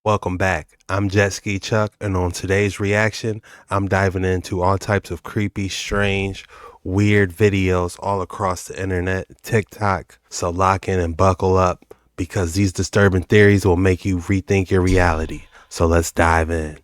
Welcome back. I'm Jet Ski Chuck, and on today's reaction, I'm diving into all types of creepy, strange, weird videos all across the internet, TikTok. So lock in and buckle up because these disturbing theories will make you rethink your reality. So let's dive in.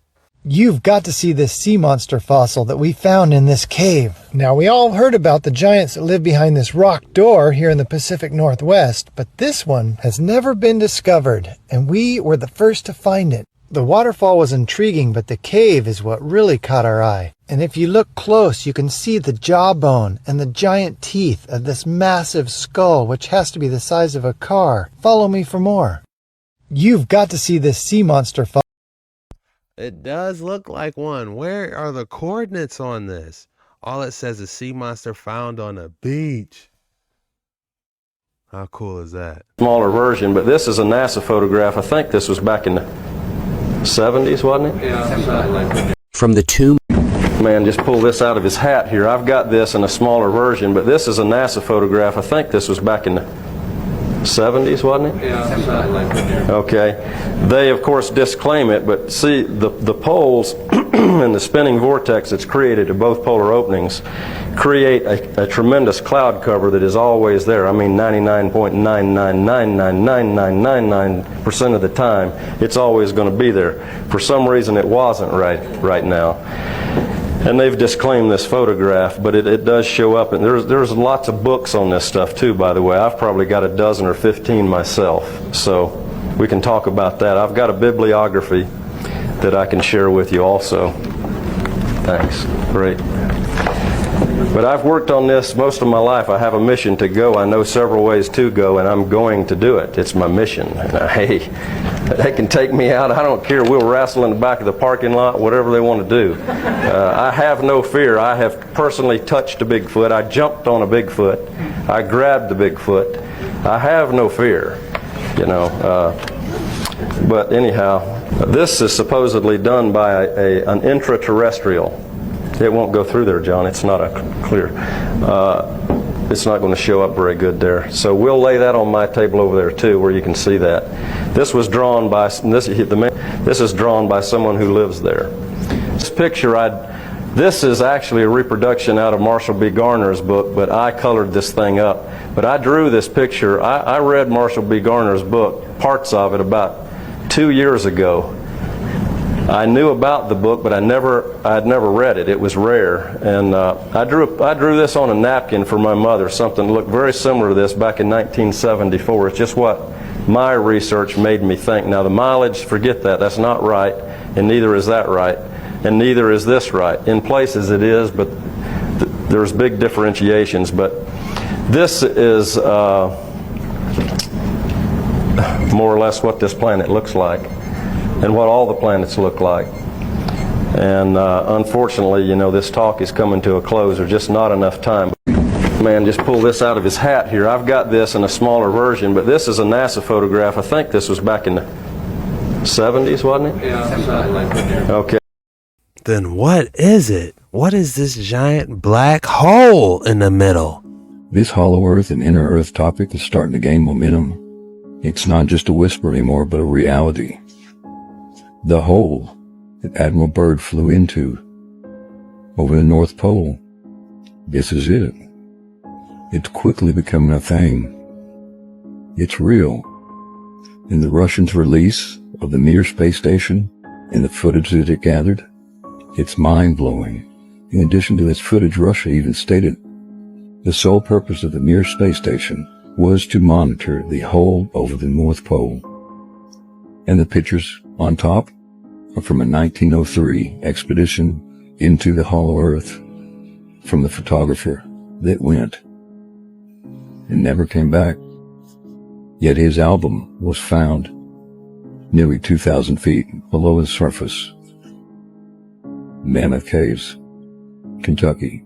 You've got to see this sea monster fossil that we found in this cave. Now, we all heard about the giants that live behind this rock door here in the Pacific Northwest, but this one has never been discovered, and we were the first to find it. The waterfall was intriguing, but the cave is what really caught our eye. And if you look close, you can see the jawbone and the giant teeth of this massive skull, which has to be the size of a car. Follow me for more. You've got to see this sea monster fossil. It does look like one. Where are the coordinates on this? All it says is sea monster found on a beach. How cool is that? Smaller version, but this is a NASA photograph. I think this was back in the 70s, wasn't it? Yeah. From the tomb. Man, just pull this out of his hat here. I've got this in a smaller version, but this is a NASA photograph. I think this was back in the 70s, wasn't it? Yeah. Okay. They, of course, disclaim it, but see, the poles and the spinning vortex that's created at both polar openings create a tremendous cloud cover that is always there. I mean, 99.9999999% of the time, it's always going to be there. For some reason, it wasn't right now. And they've disclaimed this photograph, but it does show up. And there's lots of books on this stuff, too, by the way. I've probably got a dozen or 15 myself. So we can talk about that. I've got a bibliography that I can share with you also. Thanks. Great. But I've worked on this most of my life. I have a mission to go. I know several ways to go, and I'm going to do it. It's my mission. Hey, they can take me out. I don't care. We'll wrestle in the back of the parking lot, whatever they want to do. I have no fear. I have personally touched a Bigfoot. I jumped on a Bigfoot. I grabbed the Bigfoot. I have no fear, you know. But anyhow, this is supposedly done by an intraterrestrial. It won't go through there, John. It's not a clear. It's not going to show up very good there. So we'll lay that on my table over there too, where you can see that. This was drawn by this is drawn by someone who lives there. This picture, this is actually a reproduction out of Marshall B. Garner's book, but I colored this thing up. But I drew this picture. I read Marshall B. Garner's book, parts of it, about 2 years ago. I knew about the book, but I had never read it. It was rare, and I drew this on a napkin for my mother. Something that looked very similar to this back in 1974. It's just what my research made me think. Now the mileage, forget that. That's not right, and neither is that right, and neither is this right. In places it is, but there's big differentiations. But this is more or less what this planet looks like, and what all the planets look like. And unfortunately, you know, this talk is coming to a close. There's just not enough time. Man, just pull this out of his hat here. I've got this in a smaller version, but this is a NASA photograph. I think this was back in the 70s, wasn't it? Yeah. Okay. Then what is it? What is this giant black hole in the middle? This hollow earth and inner earth topic is starting to gain momentum. It's not just a whisper anymore, but a reality. The hole that Admiral Byrd flew into over the North Pole. This is it. It's quickly becoming a thing. It's real. And the Russians' release of the Mir space station and the footage that it gathered, it's mind-blowing. In addition to this footage, Russia even stated the sole purpose of the Mir space station was to monitor the hole over the North Pole. And the pictures on top are from a 1903 expedition into the hollow earth from the photographer that went and never came back. Yet his album was found nearly 2,000 feet below the surface. Mammoth Caves, Kentucky.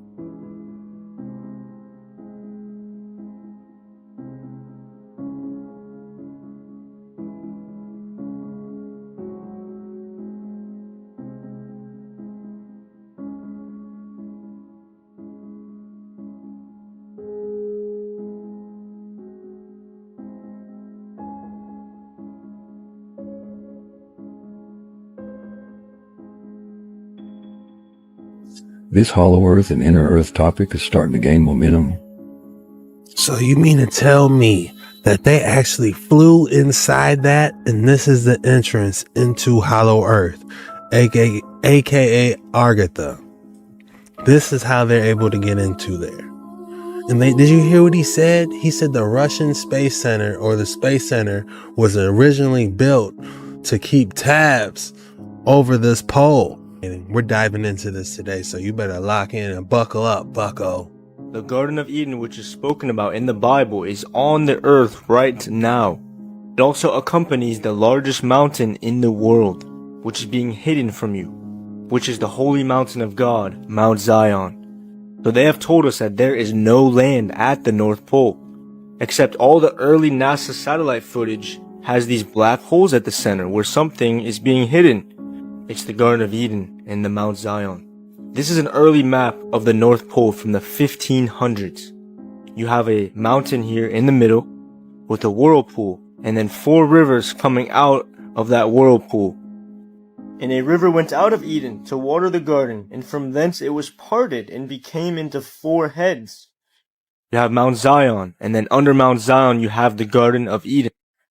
This Hollow Earth and Inner Earth topic is starting to gain momentum. So you mean to tell me that they actually flew inside that, and this is the entrance into Hollow Earth, aka Argatha. This is how they're able to get into there. And did you hear what he said? He said the Russian Space Center, or the Space Center, was originally built to keep tabs over this pole. And we're diving into this today, so you better lock in and buckle up, bucko. The Garden of Eden, which is spoken about in the Bible, is on the earth right now. It also accompanies the largest mountain in the world, which is being hidden from you, which is the holy mountain of God, Mount Zion. So they have told us that there is no land at the North Pole, except all the early NASA satellite footage has these black holes at the center where something is being hidden. It's the Garden of Eden and the Mount Zion. This is an early map of the North Pole from the 1500s. You have a mountain here in the middle with a whirlpool and then 4 rivers coming out of that whirlpool. And a river went out of Eden to water the garden, and from thence it was parted and became into 4 heads. You have Mount Zion, and then under Mount Zion you have the Garden of Eden.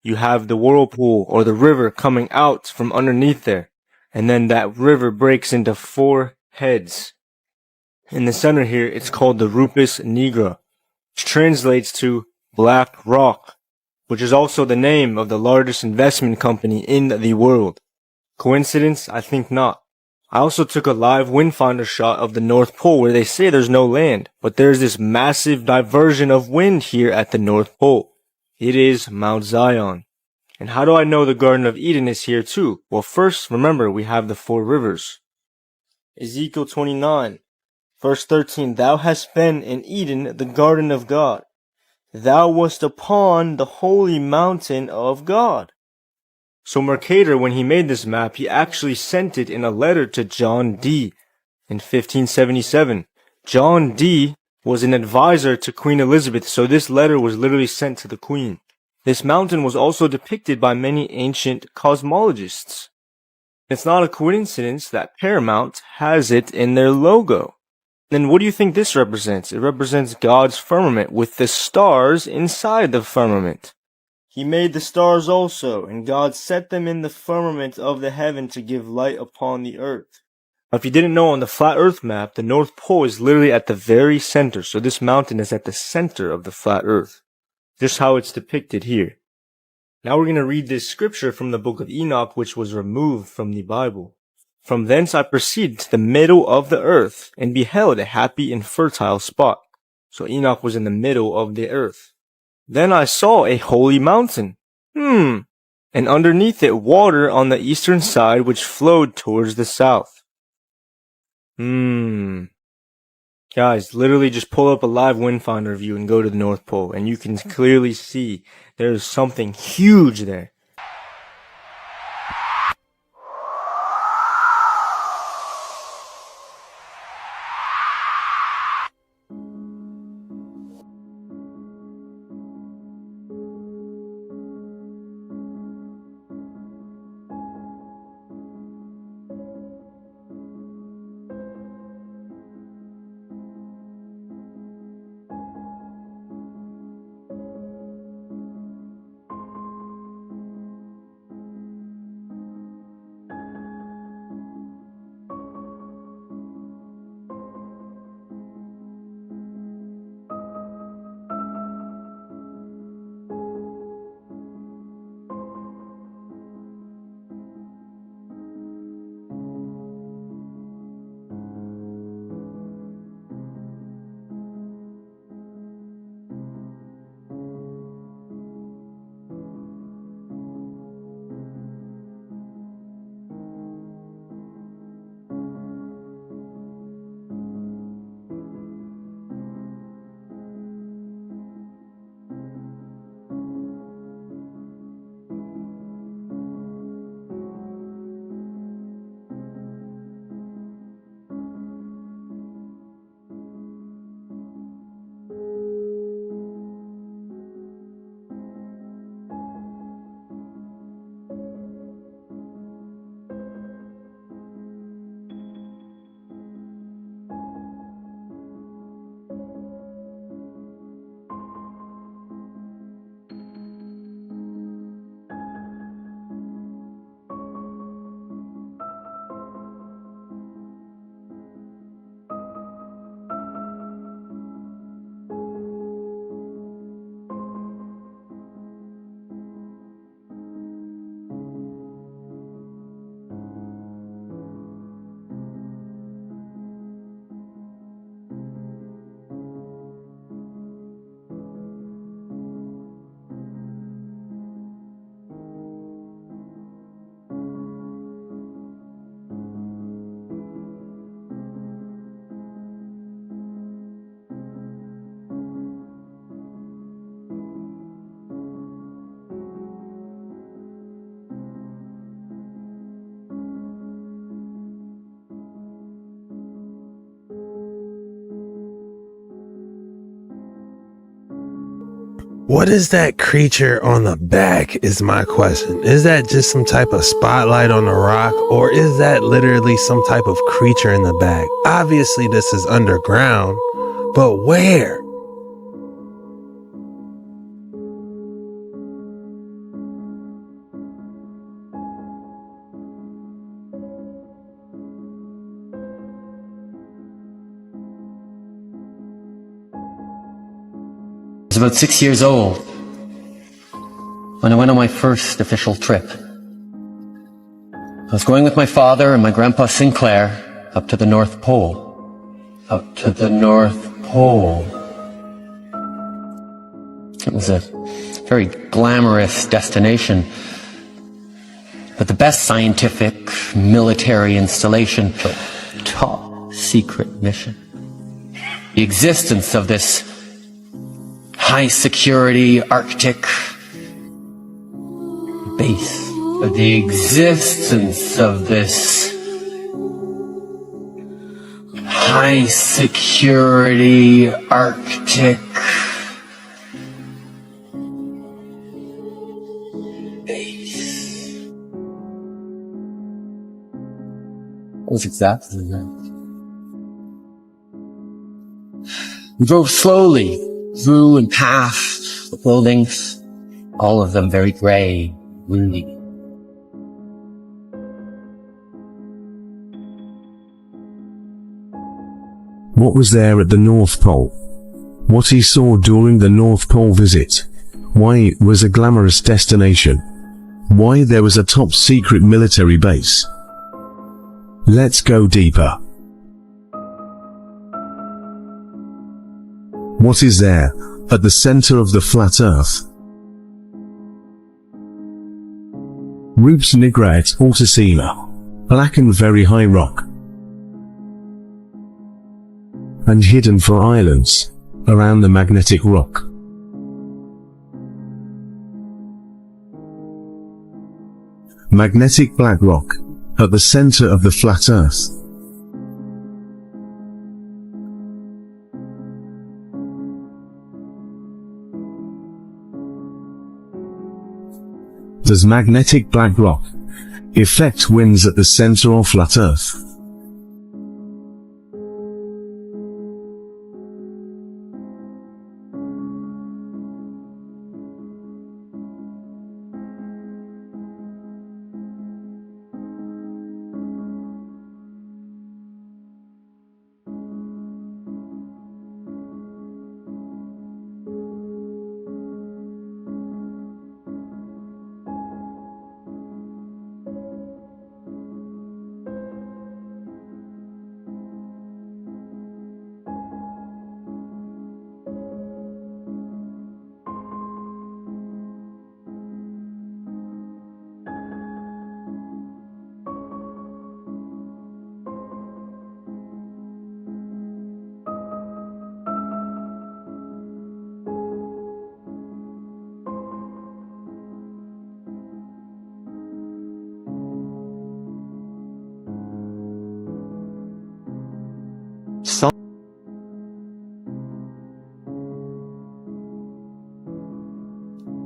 You have the whirlpool or the river coming out from underneath there, and then that river breaks into 4 heads. In the center here, it's called the Rupus Nigra, which translates to Black Rock, which is also the name of the largest investment company in the world. Coincidence? I think not. I also took a live windfinder shot of the North Pole where they say there's no land, but there's this massive diversion of wind here at the North Pole. It is Mount Zion. And how do I know the Garden of Eden is here too? Well, first, remember, we have the 4 rivers. Ezekiel 29, verse 13, Thou hast been in Eden, the garden of God. Thou wast upon the holy mountain of God. So Mercator, when he made this map, he actually sent it in a letter to John Dee in 1577. John Dee was an advisor to Queen Elizabeth, so this letter was literally sent to the Queen. This mountain was also depicted by many ancient cosmologists. It's not a coincidence that Paramount has it in their logo. Then what do you think this represents? It represents God's firmament with the stars inside the firmament. He made the stars also, and God set them in the firmament of the heaven to give light upon the earth. Now, if you didn't know, on the flat earth map, the North Pole is literally at the very center, so this mountain is at the center of the flat earth. Just how it's depicted here. Now we're going to read this scripture from the book of Enoch, which was removed from the Bible. From thence I proceeded to the middle of the earth, and beheld a happy and fertile spot. So Enoch was in the middle of the earth. Then I saw a holy mountain. And underneath it water on the eastern side, which flowed towards the south. Guys, literally just pull up a live windfinder view and go to the North Pole, and you can clearly see there's something huge there. What is that creature on the back is my question. Is that just some type of spotlight on the rock, or is that literally some type of creature in the back? Obviously this is underground, but where? I was about 6 years old when I went on my first official trip. I was going with my father and my grandpa Sinclair up to the North Pole. Up to the North Pole. It was a very glamorous destination, but the best scientific, military installation, top secret mission. The existence of this high security Arctic base. The existence of this high security Arctic base. It was exactly that. We drove slowly through and past the buildings, all of them very grey, gloomy. What was there at the North Pole? What he saw during the North Pole visit? Why it was a glamorous destination? Why there was a top secret military base? Let's go deeper. What is there at the center of the flat Earth? Rupes nigra et altissima, black and very high rock, and hidden for islands around the magnetic rock. Magnetic black rock at the center of the flat Earth. Does magnetic black rock affect winds at the center of flat Earth?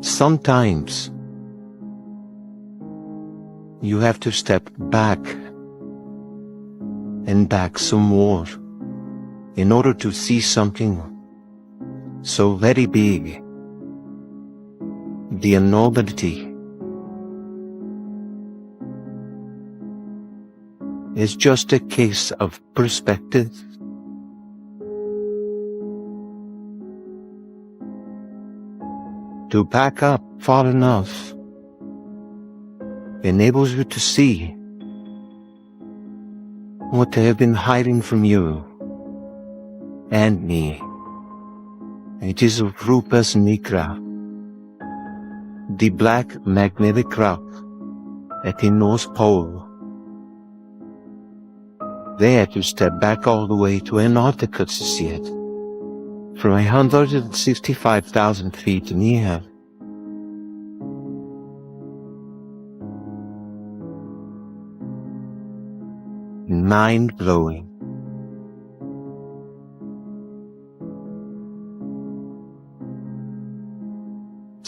Sometimes you have to step back and back some more in order to see something so very big. The enormity is just a case of perspective. To back up far enough enables you to see what they have been hiding from you and me. It is Rupes nigra, the black magnetic rock at the North Pole. They had to step back all the way to Antarctica to see it. From 165,000 feet in the air. Mind-blowing.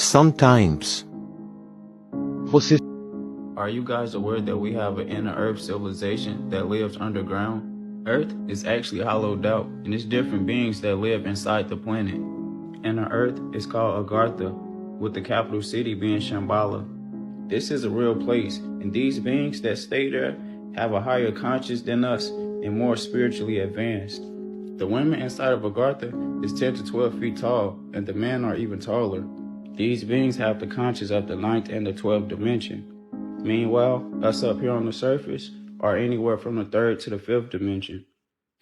sometimes. Are you guys aware that we have an inner Earth civilization that lives underground? Earth is actually hollowed out, and it's different beings that live inside the planet. Inner Earth is called Agartha, with the capital city being Shambhala. This is a real place, and these beings that stay there have a higher conscience than us and more spiritually advanced. The women inside of Agartha is 10 to 12 feet tall, and the men are even taller. These beings have the conscience of the 9th and the 12th dimension. Meanwhile, us up here on the surface are anywhere from the 3rd to the 5th dimension.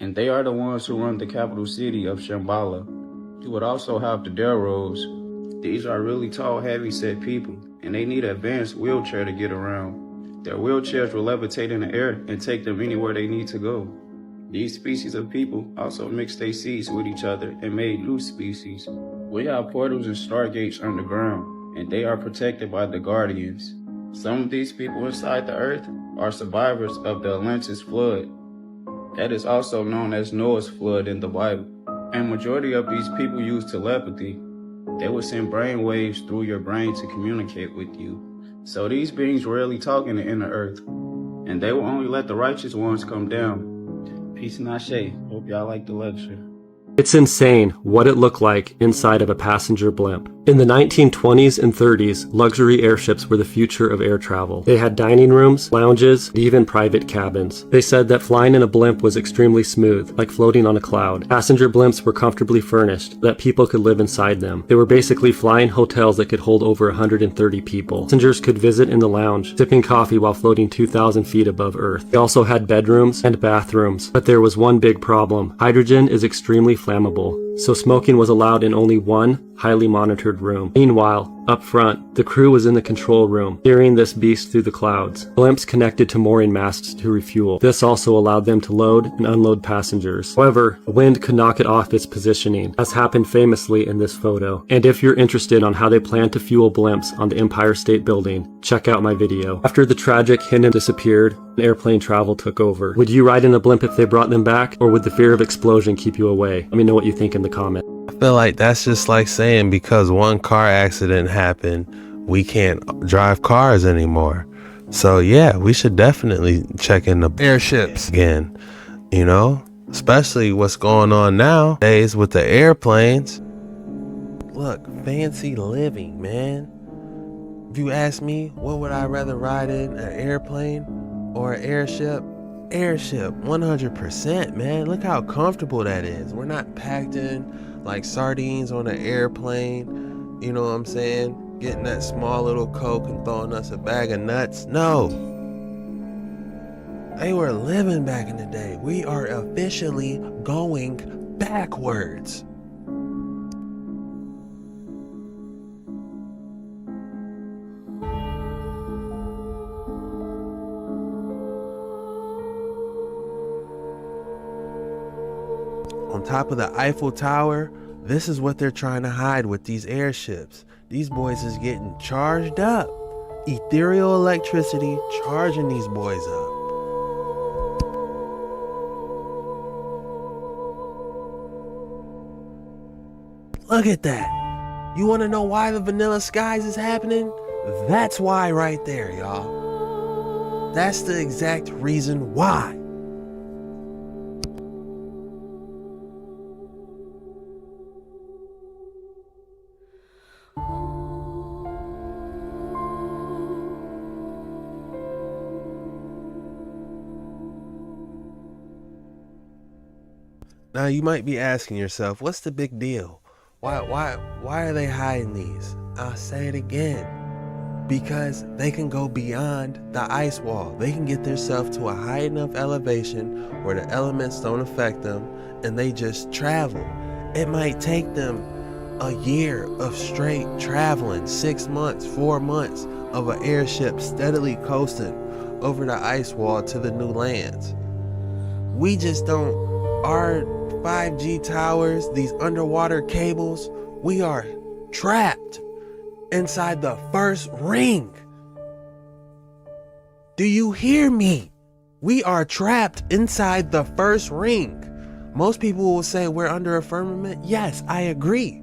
And they are the ones who run the capital city of Shambhala. You would also have the Delros. These are really tall, heavy-set people, and they need an advanced wheelchair to get around. Their wheelchairs will levitate in the air and take them anywhere they need to go. These species of people also mixed their seeds with each other and made new species. We have portals and stargates underground, and they are protected by the Guardians. Some of these people inside the earth are survivors of the Atlantis flood. That is also known as Noah's flood in the Bible. And majority of these people use telepathy. They will send brain waves through your brain to communicate with you. So these beings rarely talk in the inner earth, and they will only let the righteous ones come down. Peace and Ashe. Hope y'all like the lecture. It's insane what it looked like inside of a passenger blimp. In the 1920s and 30s, luxury airships were the future of air travel. They had dining rooms, lounges, and even private cabins. They said that flying in a blimp was extremely smooth, like floating on a cloud. Passenger blimps were comfortably furnished, that people could live inside them. They were basically flying hotels that could hold over 130 people. Passengers could visit in the lounge, sipping coffee while floating 2,000 feet above Earth. They also had bedrooms and bathrooms, but there was one big problem. Hydrogen is extremely flammable, so smoking was allowed in only one highly monitored room. Meanwhile, up front, the crew was in the control room, steering this beast through the clouds. Blimps connected to mooring masts to refuel. This also allowed them to load and unload passengers. However, the wind could knock it off its positioning, as happened famously in this photo. And if you're interested on how they plan to fuel blimps on the Empire State Building, check out my video. After the tragic Hinton disappeared, airplane travel took over. Would you ride in a blimp if they brought them back, or would the fear of explosion keep you away? Let me know what you think in the comments. I feel like that's just like saying because one car accident happened, we can't drive cars anymore. So yeah, we should definitely check in the airships again, you know, especially what's going on nowadays with the airplanes. Look, fancy living, man. If you ask me, what would I rather ride in, an airplane or an airship? Airship, 100%, man. Look how comfortable that is. We're not packed in like sardines on an airplane, you know what I'm saying? Getting that small little Coke and throwing us a bag of nuts. No. They were living back in the day. We are officially going backwards. On top of the Eiffel Tower, this is what they're trying to hide with these airships. These boys is getting charged up. Ethereal electricity charging these boys up. Look at that. You want to know why the Vanilla Skies is happening? That's why right there, y'all. That's the exact reason why. Now you might be asking yourself, what's the big deal? Why are they hiding these? I'll say it again. Because they can go beyond the ice wall. They can get themselves to a high enough elevation where the elements don't affect them and they just travel. It might take them a year of straight traveling, 6 months, 4 months of an airship steadily coasting over the ice wall to the new lands. We just don't. Our 5G towers, these underwater cables, we are trapped inside the first ring. Do you hear me? We are trapped inside the first ring. Most people will say we're under a firmament. Yes, I agree.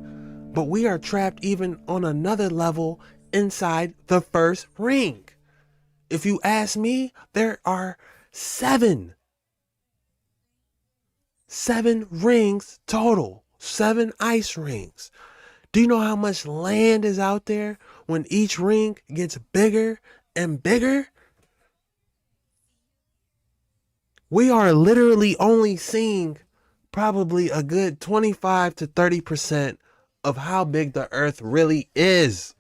But we are trapped even on another level inside the first ring. If you ask me, there are 7 rings total. 7 ice rings. Do you know how much land is out there when each ring gets bigger and bigger? We are literally only seeing probably a good 25 to 30% of how big the Earth really is.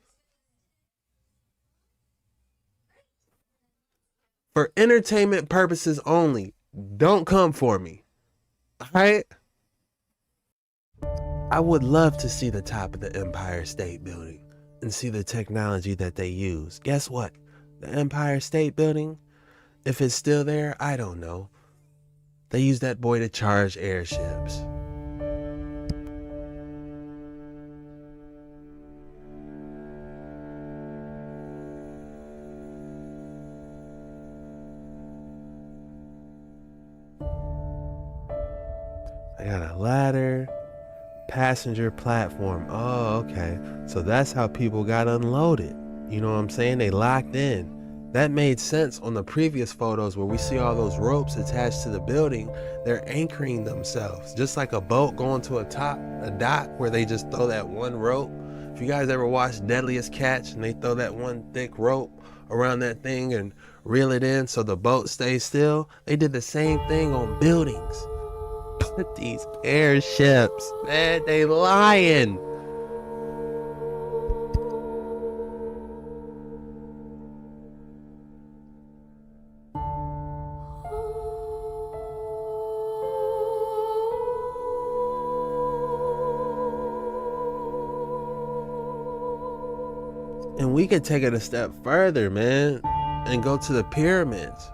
For entertainment purposes only, don't come for me. Alright? I would love to see the top of the Empire State Building and see the technology that they use. Guess what? The Empire State Building, if it's still there, I don't know. They use that boy to charge airships. I got a ladder, passenger platform. Oh, okay. So that's how people got unloaded. You know what I'm saying? They locked in. That made sense on the previous photos where we see all those ropes attached to the building. They're anchoring themselves, just like a boat going to a dock where they just throw that one rope. If you guys ever watched Deadliest Catch and they throw that one thick rope around that thing and reel it in so the boat stays still, they did the same thing on buildings. But these airships, man, they lying. And we could take it a step further, man, and go to the pyramids.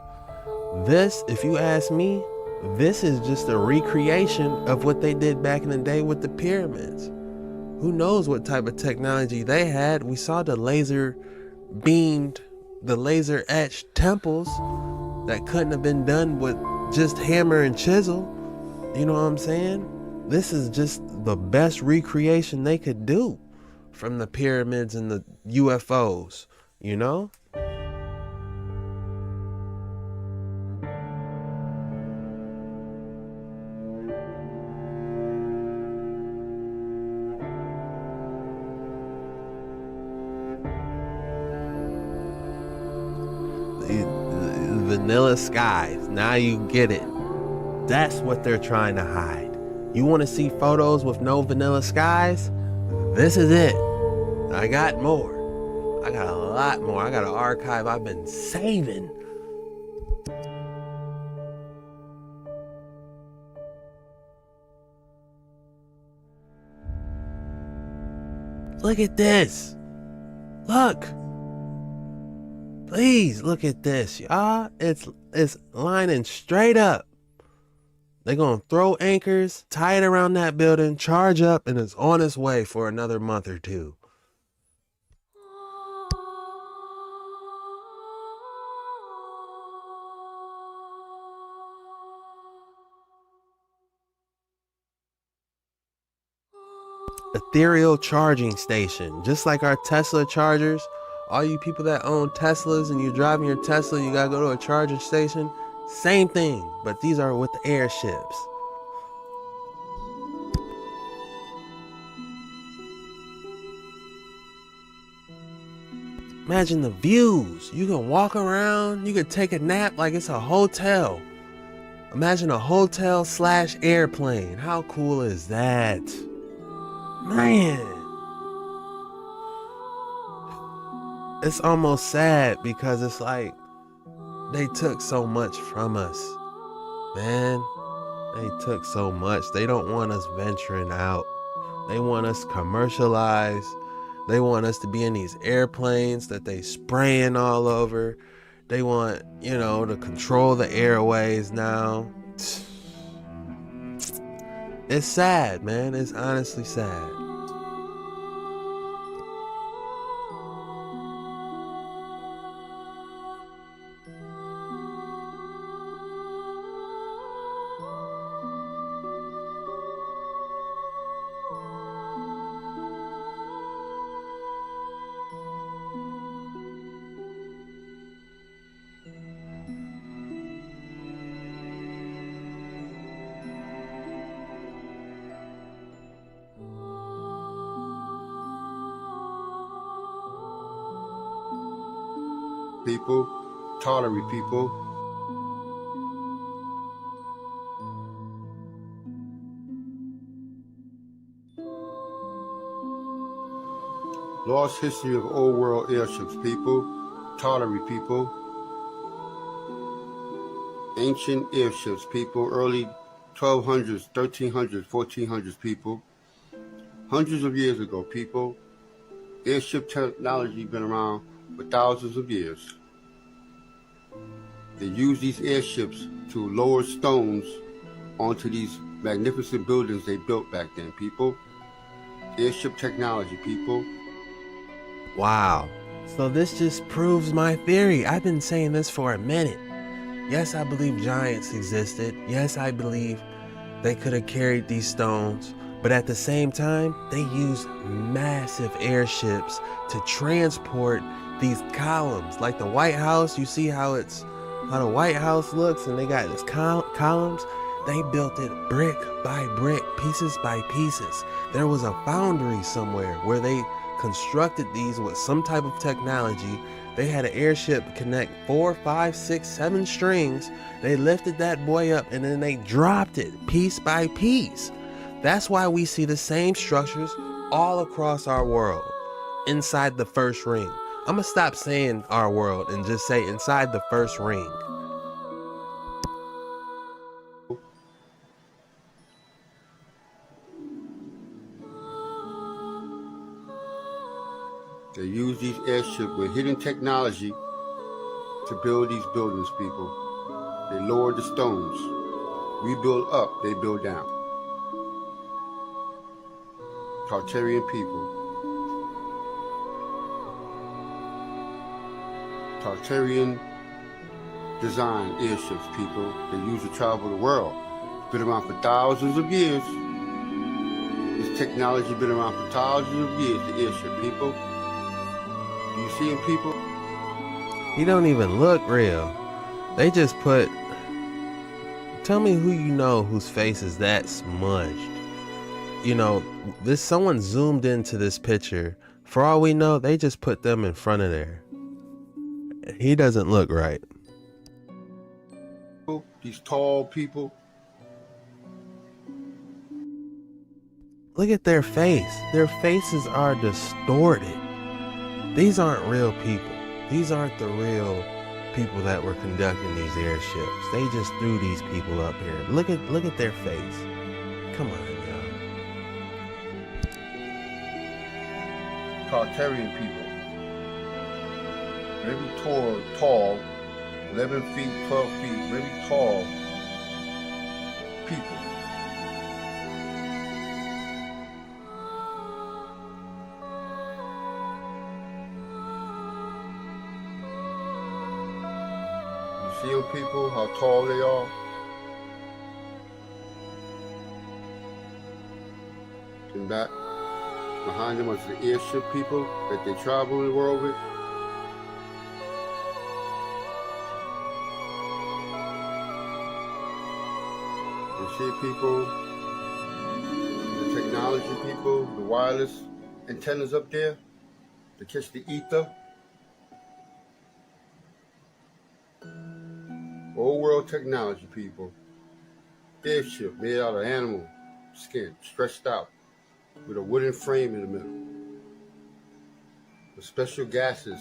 This, if you ask me, this is just a recreation of what they did back in the day with the pyramids. Who knows what type of technology they had? We saw the laser etched temples that couldn't have been done with just hammer and chisel. You know what I'm saying? This is just the best recreation they could do from the pyramids and the UFOs, you know? Vanilla skies. Now you get it. That's what they're trying to hide. You want to see photos with no vanilla skies? This is it. I got more. I got a lot more. I got an archive I've been saving. Look at this. Look. Please look at this, y'all. It's lining straight up. They're gonna throw anchors, tie it around that building, charge up, and it's on its way for another month or two. Ethereal charging station, just like our Tesla chargers. All you people that own Teslas and you're driving your Tesla, you gotta go to a charging station. Same thing, but these are with the airships. Imagine the views. You can walk around, you can take a nap like it's a hotel. Imagine a hotel / airplane. How cool is that? Man. It's almost sad because it's like they took so much from us. Man, they took so much. They don't want us venturing out. They want us commercialized. They want us to be in these airplanes that they spraying all over. They want, to control the airways now. It's sad, man. It's honestly sad. people, Tartarian people. Lost history of old world airships, people, Tartarian people. Ancient airships, people, early 1200s, 1300s, 1400s, people. Hundreds of years ago, people. Airship technology been around for thousands of years. They used these airships to lower stones onto these magnificent buildings they built back then, people. Airship technology, people. Wow. So this just proves my theory. I've been saying this for a minute. Yes, I believe giants existed. Yes, I believe they could have carried these stones. But at the same time, they used massive airships to transport these columns. Like the White House, you see how the White House looks, and they got these columns. They built it brick by brick, pieces by pieces. There was a foundry somewhere where they constructed these with some type of technology. They had an airship connect 4, 5, 6, 7 strings. They lifted that boy up and then they dropped it piece by piece. That's why we see the same structures all across our world inside the first ring. I'm gonna stop saying our world and just say inside the first ring. They use these airships with hidden technology to build these buildings, people. They lower the stones. We build up, they build down. Tartarian people. Tartarian design airships, people. They use to travel the world. It's been around for thousands of years. This technology been around for thousands of years, the airship, people. Do you see them, people? He don't even look real. They just put... Tell me who you know whose face is that smudged. You know, someone zoomed into this picture. For all we know, they just put them in front of there. He doesn't look right. These tall people. Look at their face. Their faces are distorted. These aren't real people. These aren't the real people that were conducting these airships. They just threw these people up here. Look at their face. Come on, y'all. Tartarian people. Very tall, 11 feet, 12 feet, very tall people. You see them, people, how tall they are? And back behind them was the airship people that they travel the world with. You see people, the technology people, the wireless antennas up there to catch the ether. Old world technology, people. Airship made out of animal skin, stretched out, with a wooden frame in the middle, with special gases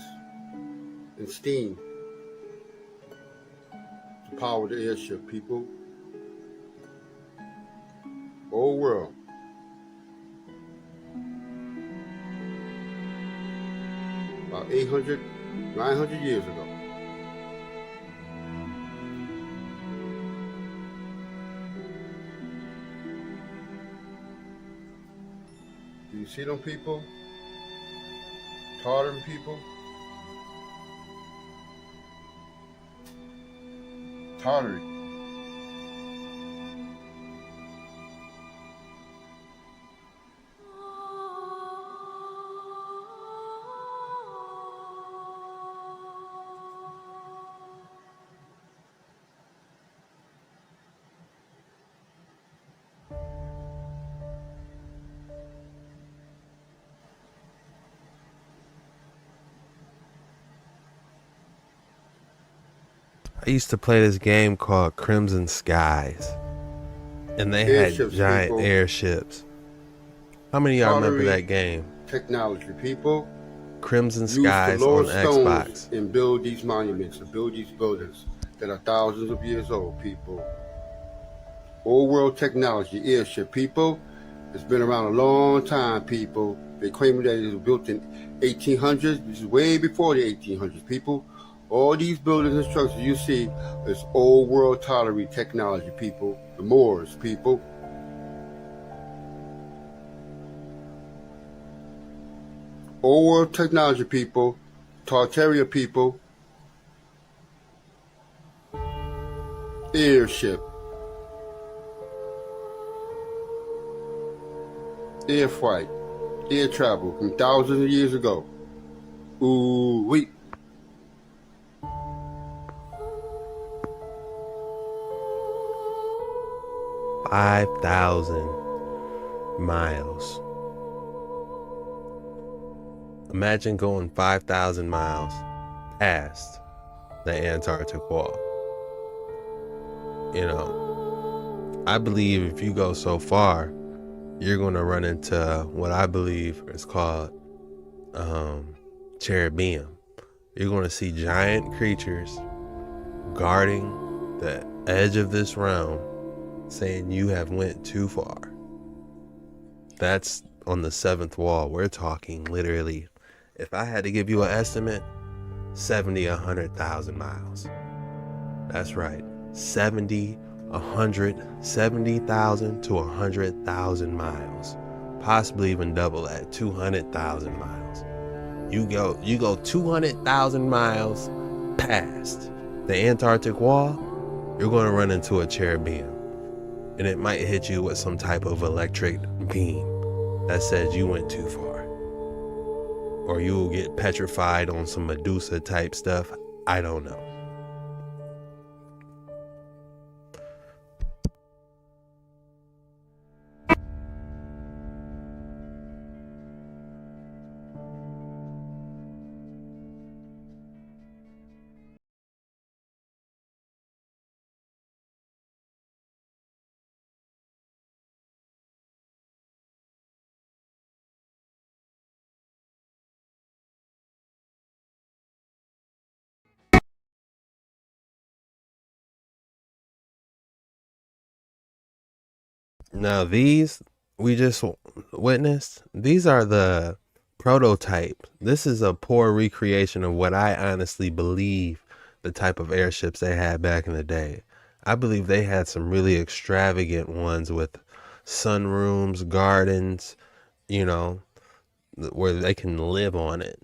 and steam to power the airship, people. Old world. About 800, 900 years ago. Do you see them, people? Tartarian people? Tartarian. I used to play this game called Crimson Skies, and they Airships, had giant people. airships. How many of y'all remember that Tartarian game? technology, people. Crimson Used to Skies lower on stones Xbox. and build these monuments, and build these buildings that are thousands of years old, people. Old world technology, airship, people. It's been around a long time, people. They claim that it was built in 1800s. This is way before the 1800s, people. All these buildings and structures you see is old world Tartarian technology, people. The Moors, people. Old world technology, people. Tartarian, people. Airship. Air flight. Air travel from thousands of years ago. Ooh, wait. $5,000 Imagine going 5,000 miles past the Antarctic wall. You know, I believe if you go so far, you're going to run into what I believe is called cherubim. You're going to see giant creatures guarding the edge of this realm, saying you have went too far. That's on the seventh wall. We're talking literally, if I had to give you an estimate, 100,000 miles. That's right, 70,000 to 100,000 miles, possibly even double that, 200,000 miles. You go 200,000 miles past the Antarctic wall, you're going to run into a cherubim, and it might hit you with some type of electric beam that says you went too far, or you will get petrified on some Medusa type stuff. I don't know. Now these we just witnessed, these are the prototype. This is a poor recreation of what I honestly believe the type of airships they had back in the day. I believe they had some really extravagant ones with sunrooms, gardens, you know, where they can live on it.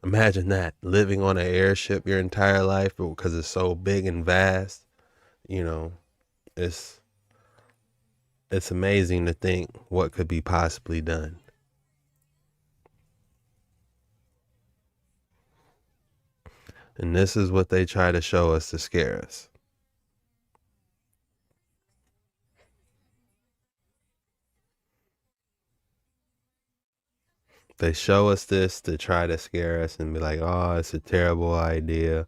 Imagine that, living on an airship your entire life because it's so big and vast. You know, it's amazing to think what could be possibly done. And this is what they try to show us to scare us. They show us this to try to scare us and be like, oh, it's a terrible idea,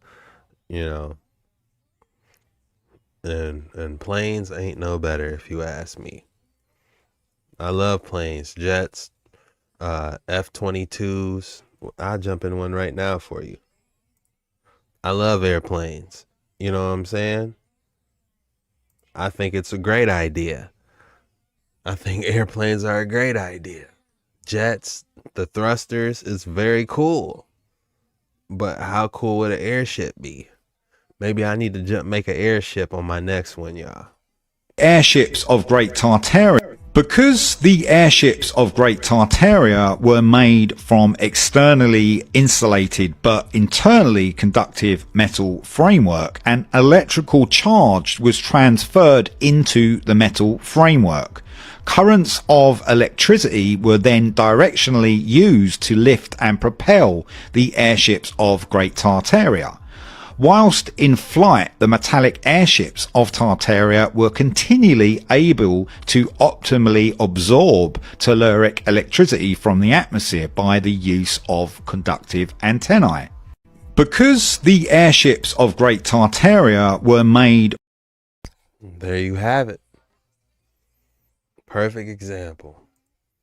you know. And planes ain't no better, if you ask me. I love planes, jets, F-22s. I'll jump in one right now for you. I love airplanes. You know what I'm saying? I think it's a great idea. I think airplanes are a great idea. Jets, the thrusters is very cool. But how cool would an airship be? Maybe I need to make an airship on my next one, y'all. Airships of Great Tartaria. Because the airships of Great Tartaria were made from externally insulated but internally conductive metal framework, an electrical charge was transferred into the metal framework. Currents of electricity were then directionally used to lift and propel the airships of Great Tartaria. Whilst in flight, the metallic airships of Tartaria were continually able to optimally absorb telluric electricity from the atmosphere by the use of conductive antennae. Because the airships of Great Tartaria were made. There you have it. Perfect example.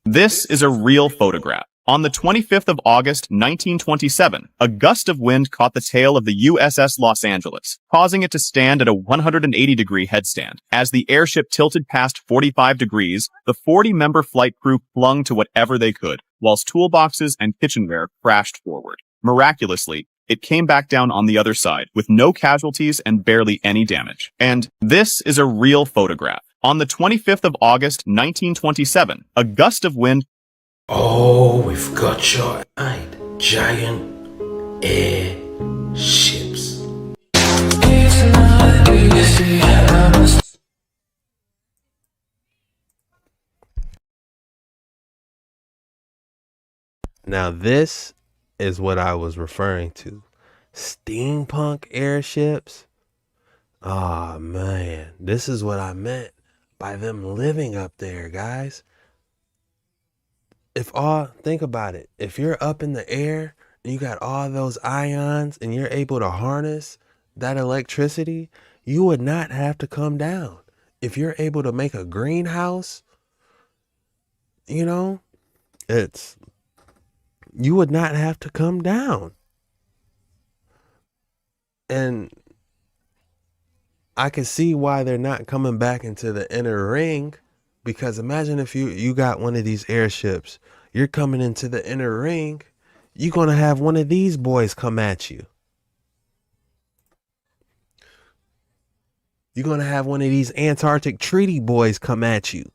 This is a real photograph. On the 25th of August, 1927, a gust of wind caught the tail of the USS Los Angeles, causing it to stand at a 180-degree headstand. As the airship tilted past 45 degrees, the 40-member flight crew clung to whatever they could, whilst toolboxes and kitchenware crashed forward. Miraculously, it came back down on the other side, with no casualties and barely any damage. And this is a real photograph. On the 25th of August, 1927, a gust of wind. Oh, we've got your giant airships. Now this is what I was referring to. Steampunk airships. Oh man, this is what I meant by them living up there, guys. Think about it. If you're up in the air and you got all those ions and you're able to harness that electricity, you would not have to come down. If you're able to make a greenhouse, you would not have to come down. And I can see why they're not coming back into the inner ring, because imagine if you got one of these airships, you're coming into the inner ring, you're going to have one of these boys come at you. You're going to have one of these Antarctic Treaty boys come at you.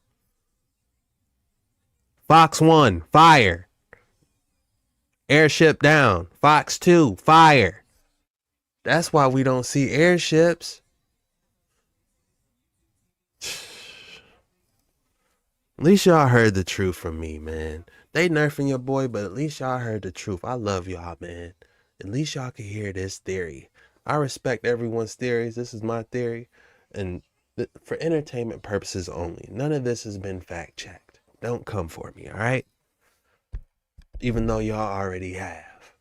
Fox 1, fire. Airship down. Fox 2, fire. That's why we don't see airships. At least y'all heard the truth from me, man. They nerfing your boy, but at least y'all heard the truth. I love y'all, man. At least y'all can hear this theory. I respect everyone's theories. This is my theory. And for entertainment purposes only. None of this has been fact checked. Don't come for me, all right? Even though y'all already have.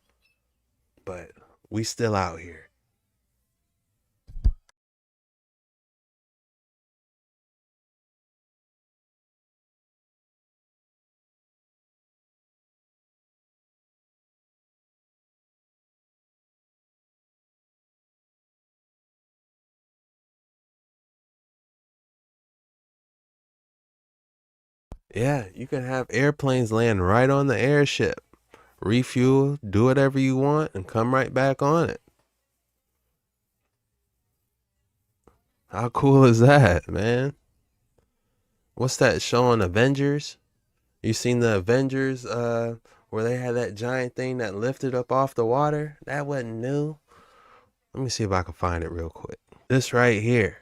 But we still out here. Yeah, you can have airplanes land right on the airship. Refuel, do whatever you want, and come right back on it. How cool is that, man? What's that show on Avengers? You seen the Avengers where they had that giant thing that lifted up off the water? That wasn't new. Let me see if I can find it real quick. This right here.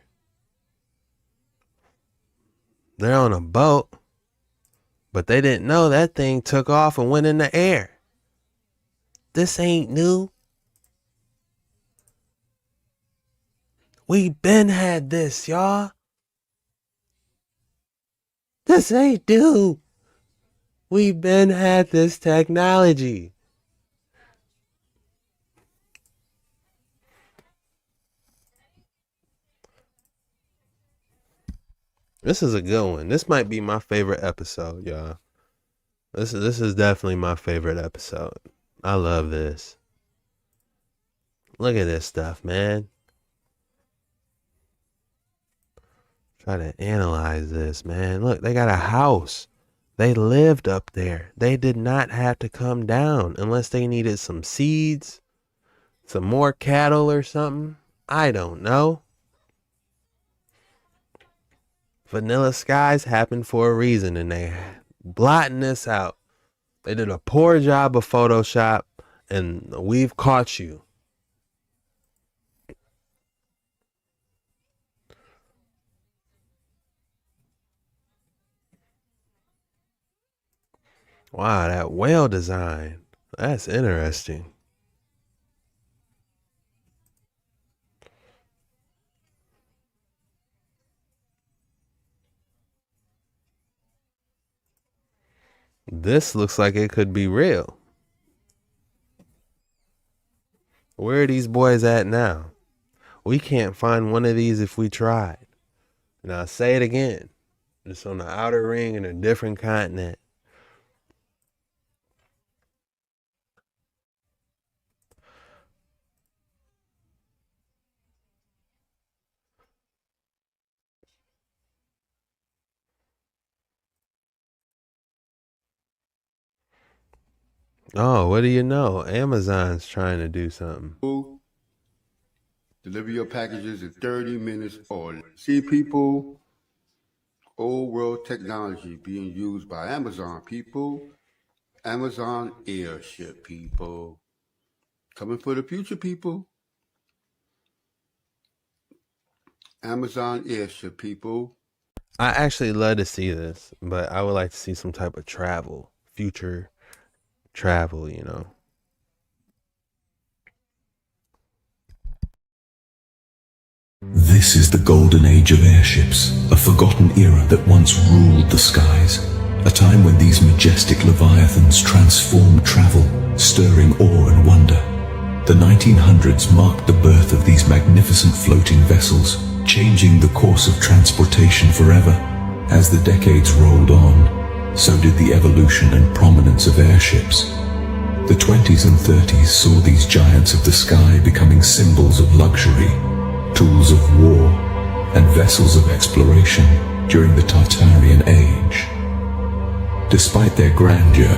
They're on a boat, but they didn't know that thing took off and went in the air. This ain't new. We been had this, y'all. This ain't new. We been had this technology. This is a good one. This might be my favorite episode, y'all. This is definitely my favorite episode. I love this. Look at this stuff, man. Try to analyze this, man. Look, they got a house. They lived up there. They did not have to come down unless they needed some seeds, some more cattle or something. I don't know. Vanilla skies happen for a reason, and they blotting this out. They did a poor job of Photoshop, and we've caught you. Wow, that whale design. That's interesting. This looks like it could be real. Where are these boys at now? We can't find one of these if we tried. And I'll say it again. It's on the outer ring in a different continent. Oh, what do you know? Amazon's trying to do something. Deliver your packages in 30 minutes or less. See, people, old world technology being used by Amazon, people. Amazon Airship, people. Coming for the future, people. Amazon Airship, people. I actually love to see this, but I would like to see some type of travel, future travel, you know. This is the golden age of airships, a forgotten era that once ruled the skies. A time when these majestic leviathans transformed travel, stirring awe and wonder. The 1900s marked the birth of these magnificent floating vessels, changing the course of transportation forever. As the decades rolled on, so did the evolution and prominence of airships. The 20s and 30s saw these giants of the sky becoming symbols of luxury, tools of war, and vessels of exploration during the Tartarian age. Despite their grandeur,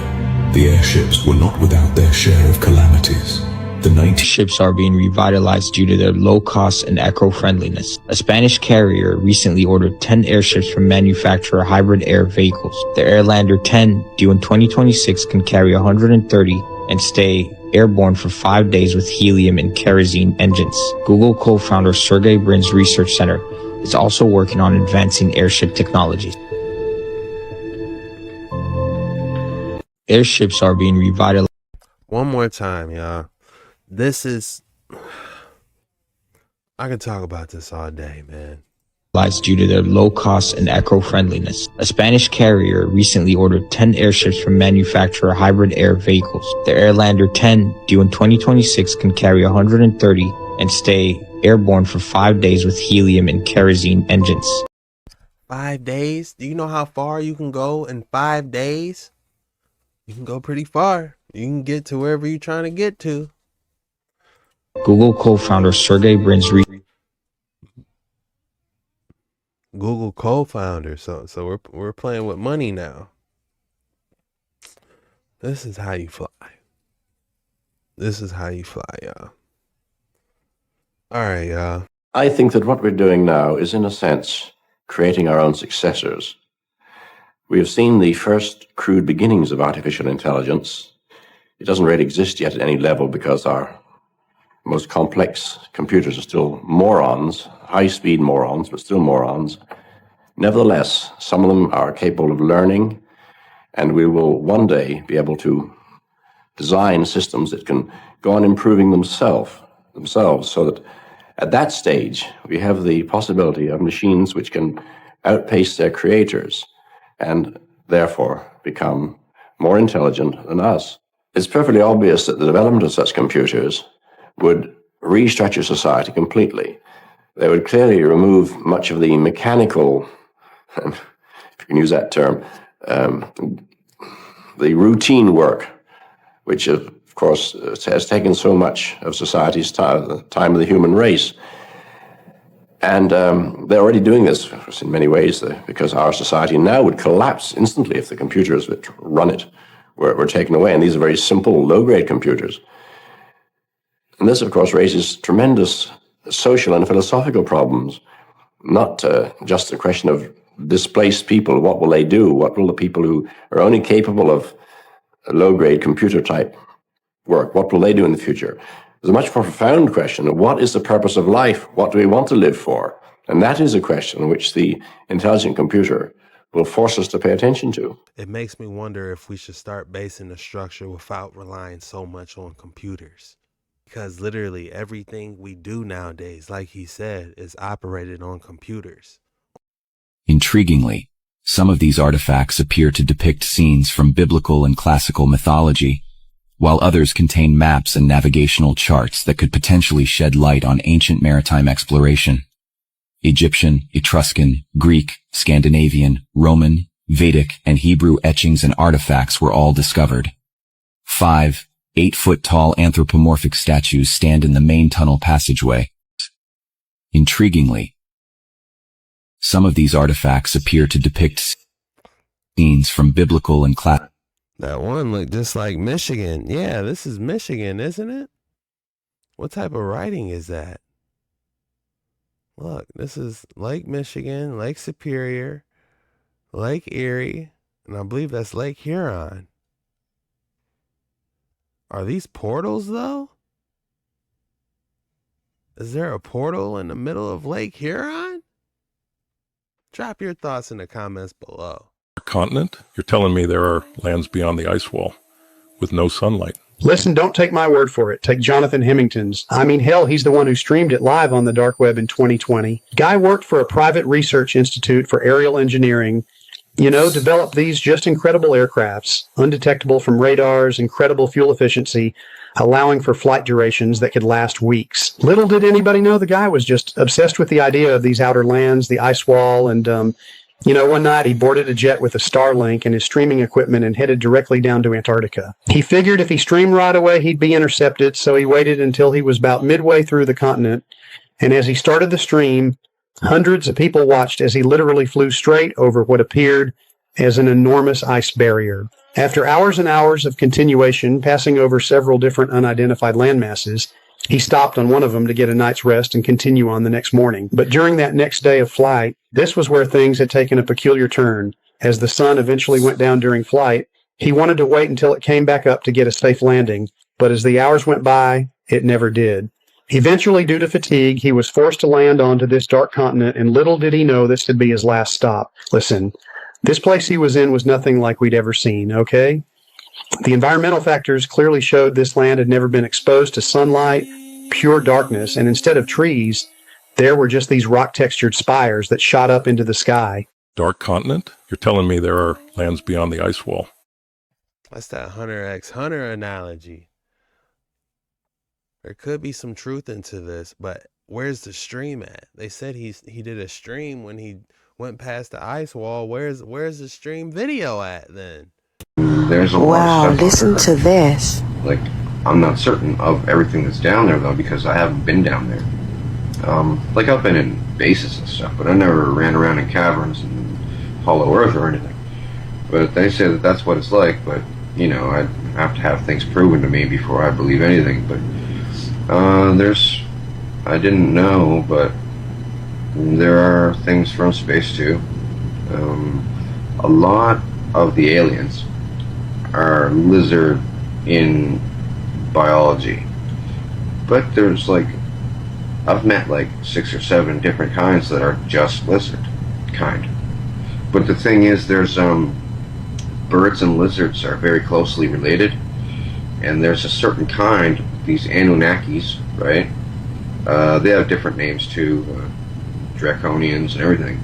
the airships were not without their share of calamities. The ships are being revitalized due to their low cost and eco-friendliness. A Spanish carrier recently ordered 10 airships from manufacturer Hybrid Air Vehicles. The Airlander 10, due in 2026, can carry 130 and stay airborne for 5 days with helium and kerosene engines. Google co-founder Sergey Brin's research center is also working on advancing airship technologies. Airships are being revitalized. One more time, y'all. This is... I could talk about this all day, man. Due to their low cost and eco-friendliness. A Spanish carrier recently ordered 10 airships from manufacturer Hybrid Air Vehicles. The Airlander 10, due in 2026, can carry 130 and stay airborne for 5 days with helium and kerosene engines. 5 days? Do you know how far you can go in 5 days? You can go pretty far. You can get to wherever you're trying to get to. Google co-founder Sergey Brin's Google co-founder, so we're playing with money now. This is how you fly. This is how you fly, y'all. All right, y'all. I think that what we're doing now is, in a sense, creating our own successors. We have seen the first crude beginnings of artificial intelligence. It doesn't really exist yet at any level because our most complex computers are still morons, high-speed morons, but still morons. Nevertheless, some of them are capable of learning, and we will one day be able to design systems that can go on improving themselves, so that at that stage, we have the possibility of machines which can outpace their creators and therefore become more intelligent than us. It's perfectly obvious that the development of such computers would restructure society completely. They would clearly remove much of the mechanical, if you can use that term, the routine work, which of course has taken so much of society's time, the time of the human race. And they're already doing this in many ways, because our society now would collapse instantly if the computers that run it were taken away. And these are very simple, low-grade computers. And this, of course, raises tremendous social and philosophical problems, not just a question of displaced people. What will they do? What will the people who are only capable of low-grade computer-type work, what will they do in the future? There's a much more profound question of what is the purpose of life? What do we want to live for? And that is a question which the intelligent computer will force us to pay attention to. It makes me wonder if we should start basing the structure without relying so much on computers. Because literally everything we do nowadays, like he said, is operated on computers. Intriguingly, some of these artifacts appear to depict scenes from biblical and classical mythology, while others contain maps and navigational charts that could potentially shed light on ancient maritime exploration. Egyptian, Etruscan, Greek, Scandinavian, Roman, Vedic, and Hebrew etchings and artifacts were all discovered. 5 8-foot-tall anthropomorphic statues stand in the main tunnel passageway. Intriguingly, some of these artifacts appear to depict scenes from biblical and classical. That one looked just like Michigan. Yeah, this is Michigan, isn't it? What type of writing is that? Look, this is Lake Michigan, Lake Superior, Lake Erie, and I believe that's Lake Huron. Are these portals, though? Is there a portal in the middle of Lake Huron? Drop your thoughts in the comments below. Continent? You're telling me there are lands beyond the ice wall with no sunlight? Listen, don't take my word for it. Take Jonathan Hemington's. I mean, hell, he's the one who streamed it live on the dark web in 2020. Guy worked for a private research institute for aerial engineering. You know, developed these just incredible aircrafts, undetectable from radars, incredible fuel efficiency, allowing for flight durations that could last weeks. Little did anybody know the guy was just obsessed with the idea of these outer lands, the ice wall, and, one night he boarded a jet with a Starlink and his streaming equipment and headed directly down to Antarctica. He figured if he streamed right away, he'd be intercepted, so he waited until he was about midway through the continent, and as he started the stream, hundreds of people watched as he literally flew straight over what appeared as an enormous ice barrier. After hours and hours of continuation, passing over several different unidentified landmasses, he stopped on one of them to get a night's rest and continue on the next morning. But during that next day of flight, this was where things had taken a peculiar turn. As the sun eventually went down during flight, he wanted to wait until it came back up to get a safe landing, but as the hours went by, it never did. Eventually, due to fatigue, he was forced to land onto this dark continent, and little did he know this would be his last stop. Listen, this place he was in was nothing like we'd ever seen, okay? The environmental factors clearly showed this land had never been exposed to sunlight, pure darkness, and instead of trees, there were just these rock-textured spires that shot up into the sky. Dark continent? You're telling me there are lands beyond the ice wall? That's that Hunter x Hunter analogy. There could be some truth into this, but where's the stream at? They said he did a stream when he went past the ice wall. Where's the stream video at then? There's a lot of stuff listen to this. Like, I'm not certain of everything that's down there though, because I haven't been down there. Like I've been in bases and stuff, but I never ran around in caverns and hollow earth or anything. But they say that that's what it's like, but I'd have to have things proven to me before I believe anything. But I didn't know, but there are things from space too. A lot of the aliens are lizard in biology, but there's I've met 6 or 7 different kinds that are just lizard kind. But the thing is, there's birds and lizards are very closely related, and there's a certain kind, these Anunnakis, right? They have different names too, draconians and everything.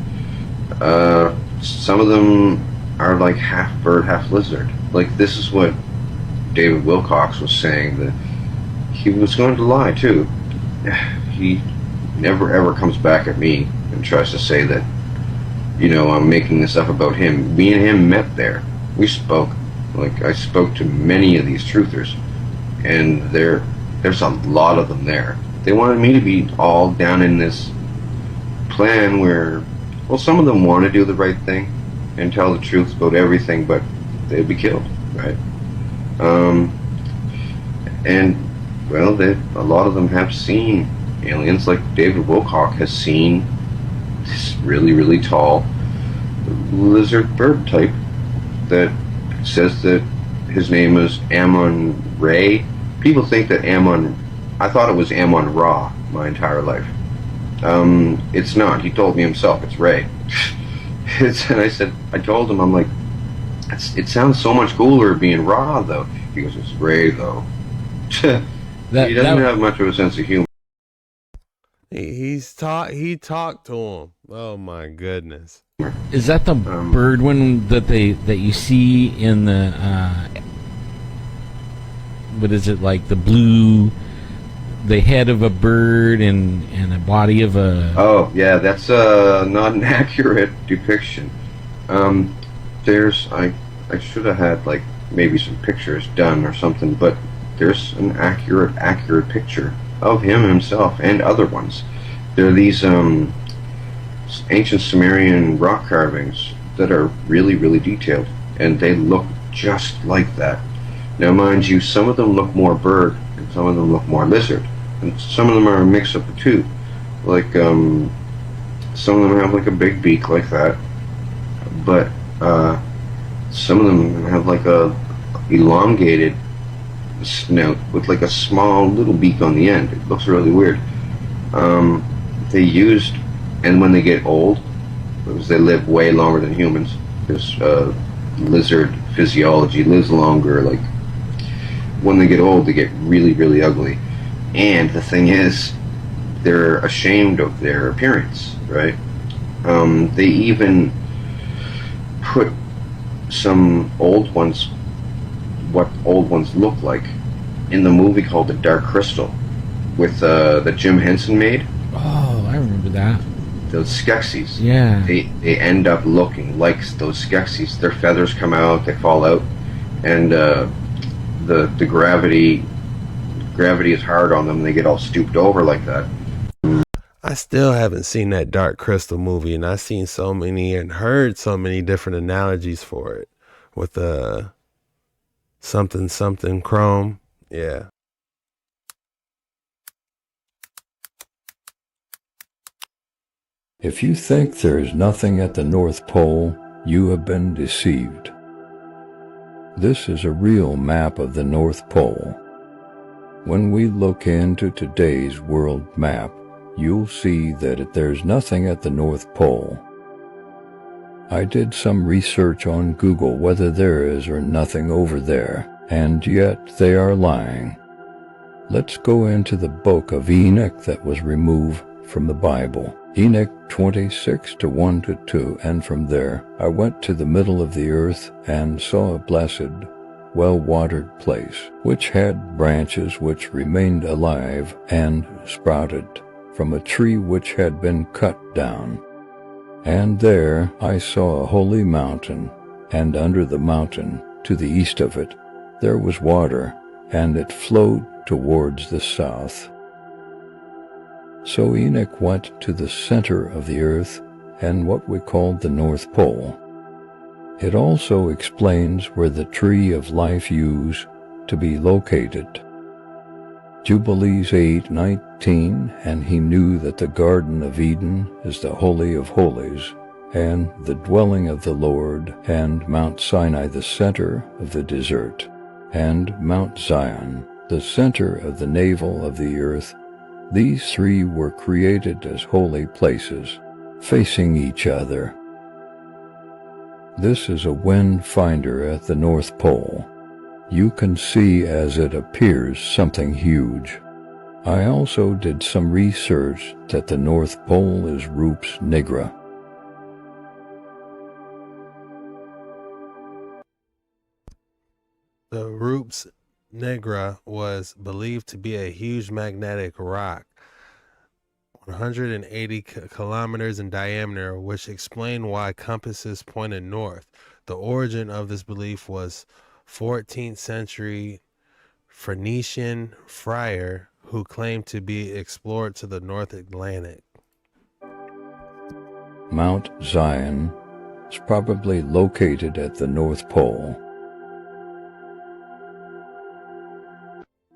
Some of them are half bird, half lizard. This is what David Wilcox was saying, that he was going to lie too. He never ever comes back at me and tries to say that, I'm making this up about him. Me and him met there. We spoke. I spoke to many of these truthers, and there's a lot of them there. They wanted me to be all down in this plan where, well, some of them want to do the right thing and tell the truth about everything, but they'd be killed, right? And, well, a lot of them have seen aliens. Like David Wilcock has seen this really, really tall lizard bird type that says that his name is Ammon Ray. People think that I thought it was Ammon Ra my entire life. It's not. He told me himself, it's Ray. And I told him, I'm like, it sounds so much cooler being Ra though. He goes, it's Ray though. He doesn't have much of a sense of humor. He talked to him. Oh my goodness. Is that the bird one that you see in the what is it, like the blue, the head of a bird and a body of a... Oh, yeah, that's not an accurate depiction. I should have had, like, maybe some pictures done or something, but there's an accurate picture of him himself and other ones. There are these ancient Sumerian rock carvings that are really, really detailed, and they look just like that. Now, mind you, some of them look more bird, and some of them look more lizard, and some of them are a mix of the two. Like, some of them have like a big beak like that, but some of them have like a elongated snout with like a small little beak on the end. It looks really weird. They used, and when they get old, because they live way longer than humans, this lizard physiology lives longer. Like, when they get old, they get really, really ugly. And the thing is, they're ashamed of their appearance, right? They even put some old ones, what old ones look like, in the movie called The Dark Crystal, with that Jim Henson made. Oh, I remember that. Those Skeksis. Yeah. They end up looking like those Skeksis. Their feathers come out, they fall out, and the gravity is hard on them. They get all stooped over like that. I still haven't seen that Dark Crystal movie, and I've seen so many and heard so many different analogies for it with something chrome. Yeah. If you think there is nothing at the North Pole, you have been deceived. This is a real map of the North Pole. When we look into today's world map, you'll see that there's nothing at the North Pole. I did some research on Google whether there is or nothing over there, and yet they are lying. Let's go into the book of Enoch that was removed from the Bible. Enoch 26:1-2, and from there I went to the middle of the earth and saw a blessed, well-watered place, which had branches which remained alive and sprouted from a tree which had been cut down. And there I saw a holy mountain, and under the mountain, to the east of it, there was water, and it flowed towards the south. So Enoch went to the center of the earth and what we called the North Pole. It also explains where the tree of life used to be located. Jubilees 8:19, and he knew that the Garden of Eden is the Holy of Holies, and the dwelling of the Lord, and Mount Sinai the center of the desert, and Mount Zion, the center of the navel of the earth. These three were created as holy places, facing each other. This is a wind finder at the North Pole. You can see as it appears something huge. I also did some research that the North Pole is Rups Nigra. The Rups Nigra was believed to be a huge magnetic rock, 180 kilometers in diameter, which explained why compasses pointed north. The origin of this belief was 14th century Phoenician friar who claimed to be explored to the North Atlantic. Mount Zion is probably located at the North Pole.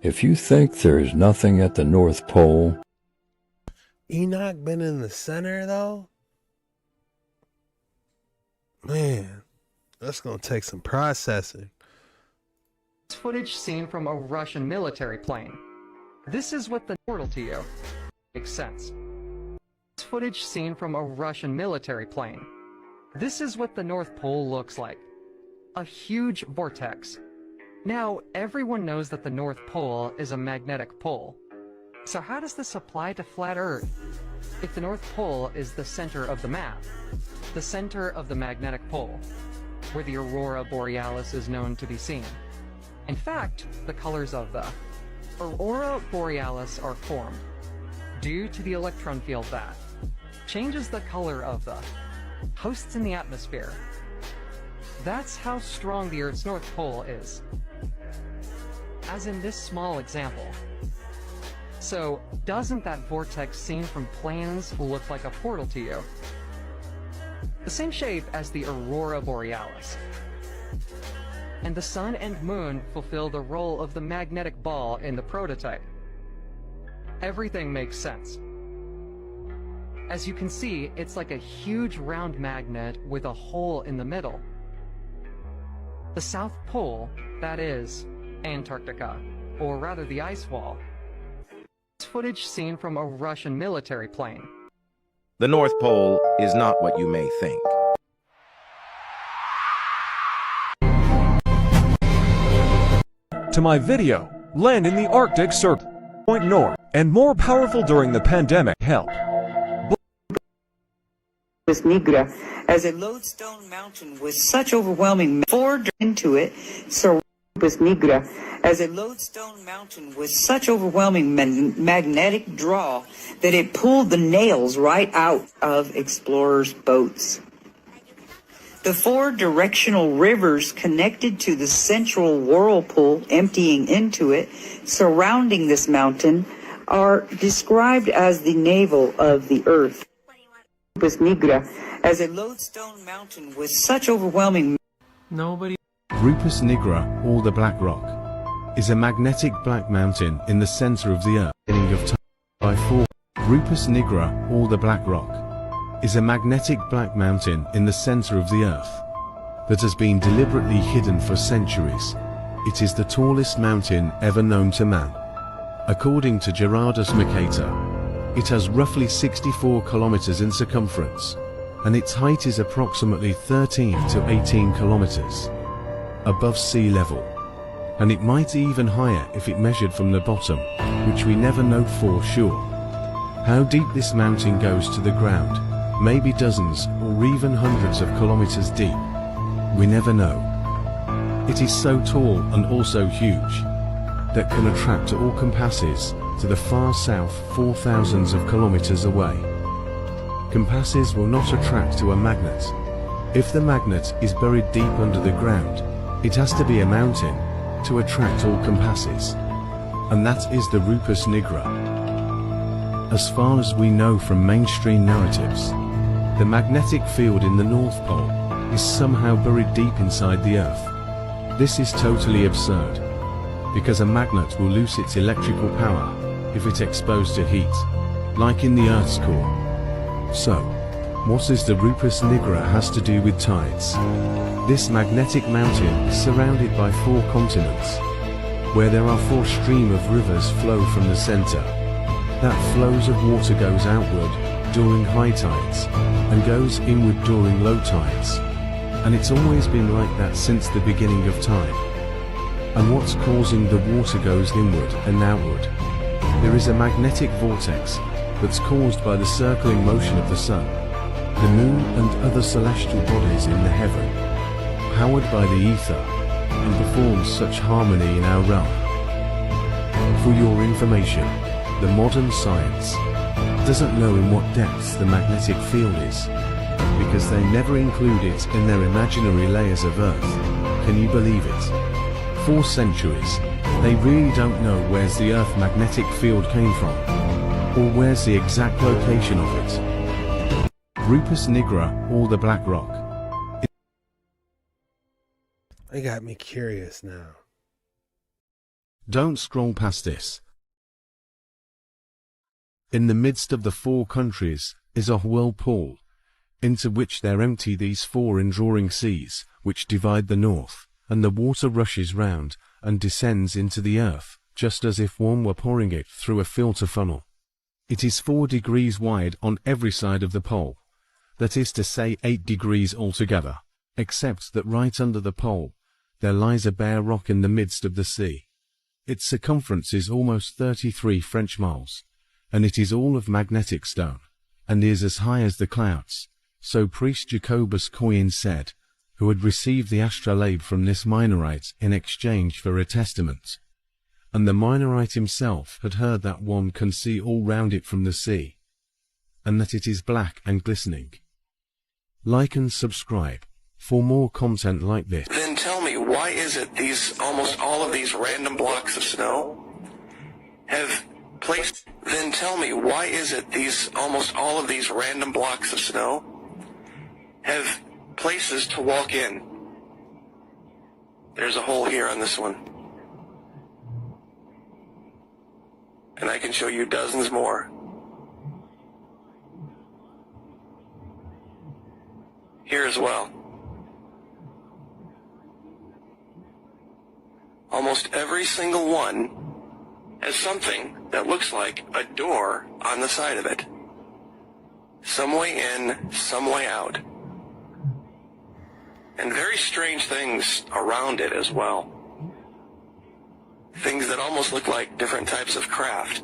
If you think there is nothing at the North Pole... Enoch been in the center, though? Man, that's going to take some processing. Footage seen from a Russian military plane. This is what the portal to you makes sense. Footage seen from a Russian military plane. This is what the North Pole looks like. A huge vortex. Now, everyone knows that the North Pole is a magnetic pole. So how does this apply to flat Earth? If the North Pole is the center of the map, the center of the magnetic pole, where the aurora borealis is known to be seen, In fact, the colors of the aurora borealis are formed due to the electron field that changes the color of the hosts in the atmosphere. That's how strong the Earth's North Pole is, as in this small example. So, doesn't that vortex seen from planes look like a portal to you? The same shape as the aurora borealis. And the sun and moon fulfill the role of the magnetic ball in the prototype. Everything makes sense. As you can see, it's like a huge round magnet with a hole in the middle. The South Pole, that is, Antarctica, or rather the ice wall. It's footage seen from a Russian military plane. The North Pole is not what you may think. To my video, land in the Arctic Circle, point north, and more powerful during the pandemic help. Nigra as a lodestone mountain with such overwhelming forward into it, so Nigra as a lodestone mountain with such overwhelming magnetic draw that it pulled the nails right out of explorers' boats. The four directional rivers connected to the central whirlpool emptying into it, surrounding this mountain, are described as the navel of the Earth. Nigra as a lodestone mountain with such overwhelming Nobody. Rupus nigra, or the Black Rock, is a magnetic black mountain in the center of the Earth. Beginning of time by 4. Rupus nigra, or the Black Rock, is a magnetic black mountain in the center of the Earth that has been deliberately hidden for centuries. It is the tallest mountain ever known to man. According to Gerardus Mercator, it has roughly 64 kilometers in circumference, and its height is approximately 13 to 18 kilometers above sea level, and it might even higher if it measured from the bottom, which we never know for sure. How deep this mountain goes to the ground, maybe dozens or even hundreds of kilometers deep, we never know. It is so tall and also huge that can attract all compasses to the far south 4,000s of kilometers away. Compasses will not attract to a magnet. If the magnet is buried deep under the ground, it has to be a mountain to attract all compasses. And that is the Rupus nigra. As far as we know from mainstream narratives, the magnetic field in the North Pole is somehow buried deep inside the Earth. This is totally absurd, because a magnet will lose its electrical power if it's exposed to heat, like in the Earth's core. So, what does the Rupus nigra has to do with tides? This magnetic mountain is surrounded by 4 continents, where there are 4 streams of rivers flow from the center. That flows of water goes outward during high tides, and goes inward during low tides. And it's always been like that since the beginning of time. And what's causing the water goes inward and outward? There is a magnetic vortex that's caused by the circling motion of the sun, the moon and other celestial bodies in the heaven, powered by the ether, and performs such harmony in our realm. For your information, the modern science doesn't know in what depths the magnetic field is, because they never include it in their imaginary layers of Earth. Can you believe it? For centuries, they really don't know where's the Earth magnetic field came from, or where's the exact location of it. Rupus nigra, or the Black Rock. They got me curious now. Don't scroll past this. In the midst of the 4 countries is a whirlpool, into which there empty these 4 enduring seas, which divide the north, and the water rushes round and descends into the earth, just as if one were pouring it through a filter funnel. It is 4 degrees wide on every side of the pole, that is to say 8 degrees altogether, except that right under the pole there lies a bare rock in the midst of the sea. Its circumference is almost 33 French miles, and it is all of magnetic stone, and is as high as the clouds. So priest Jacobus Coyen said, who had received the astrolabe from this Minorite in exchange for a testament. And the Minorite himself had heard that one can see all round it from the sea, and that it is black and glistening. Like and subscribe for more content like this. Then tell me, why is it almost all of these random blocks of snow have placed? Then tell me, why is it almost all of these random blocks of snow have places to walk in? There's a hole here on this one. And I can show you dozens more. Here as well. Almost every single one has something that looks like a door on the side of it. Some way in, some way out. And very strange things around it as well. Things that almost look like different types of craft.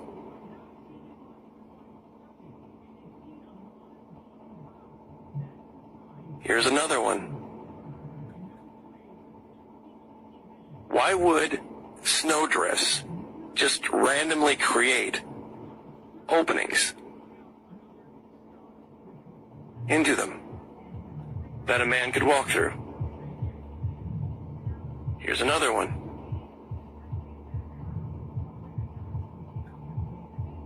Here's another one. Why would snowdrifts just randomly create openings into them that a man could walk through? Here's another one.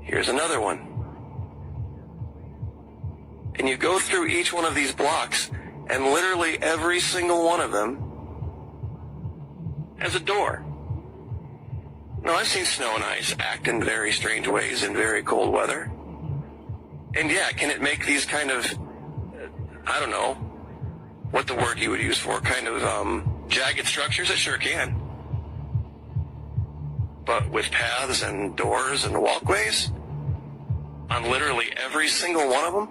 Here's another one. And you go through each one of these blocks, and literally every single one of them has a door. Now, I've seen snow and ice act in very strange ways in very cold weather. And yeah, can it make these kind of, I don't know what the word you would use for, kind of jagged structures? It sure can. But with paths and doors and walkways on literally every single one of them?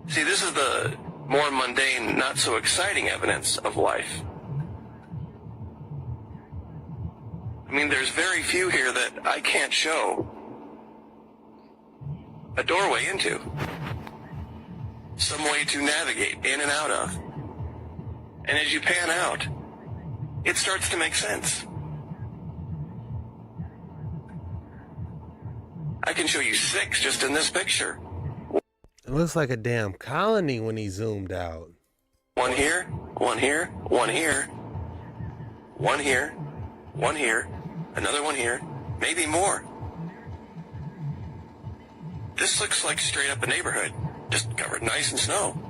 See, this is the more mundane, not so exciting evidence of life. I mean, there's very few here that I can't show a doorway into, some way to navigate in and out of. And as you pan out, it starts to make sense. I can show you 6 just in this picture. It looks like a damn colony when he zoomed out. One here, one here, one here, one here, one here, another one here, maybe more. This looks like straight up a neighborhood, just covered in ice and snow.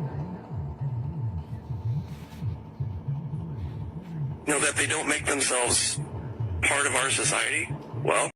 You know that they don't make themselves part of our society? Well,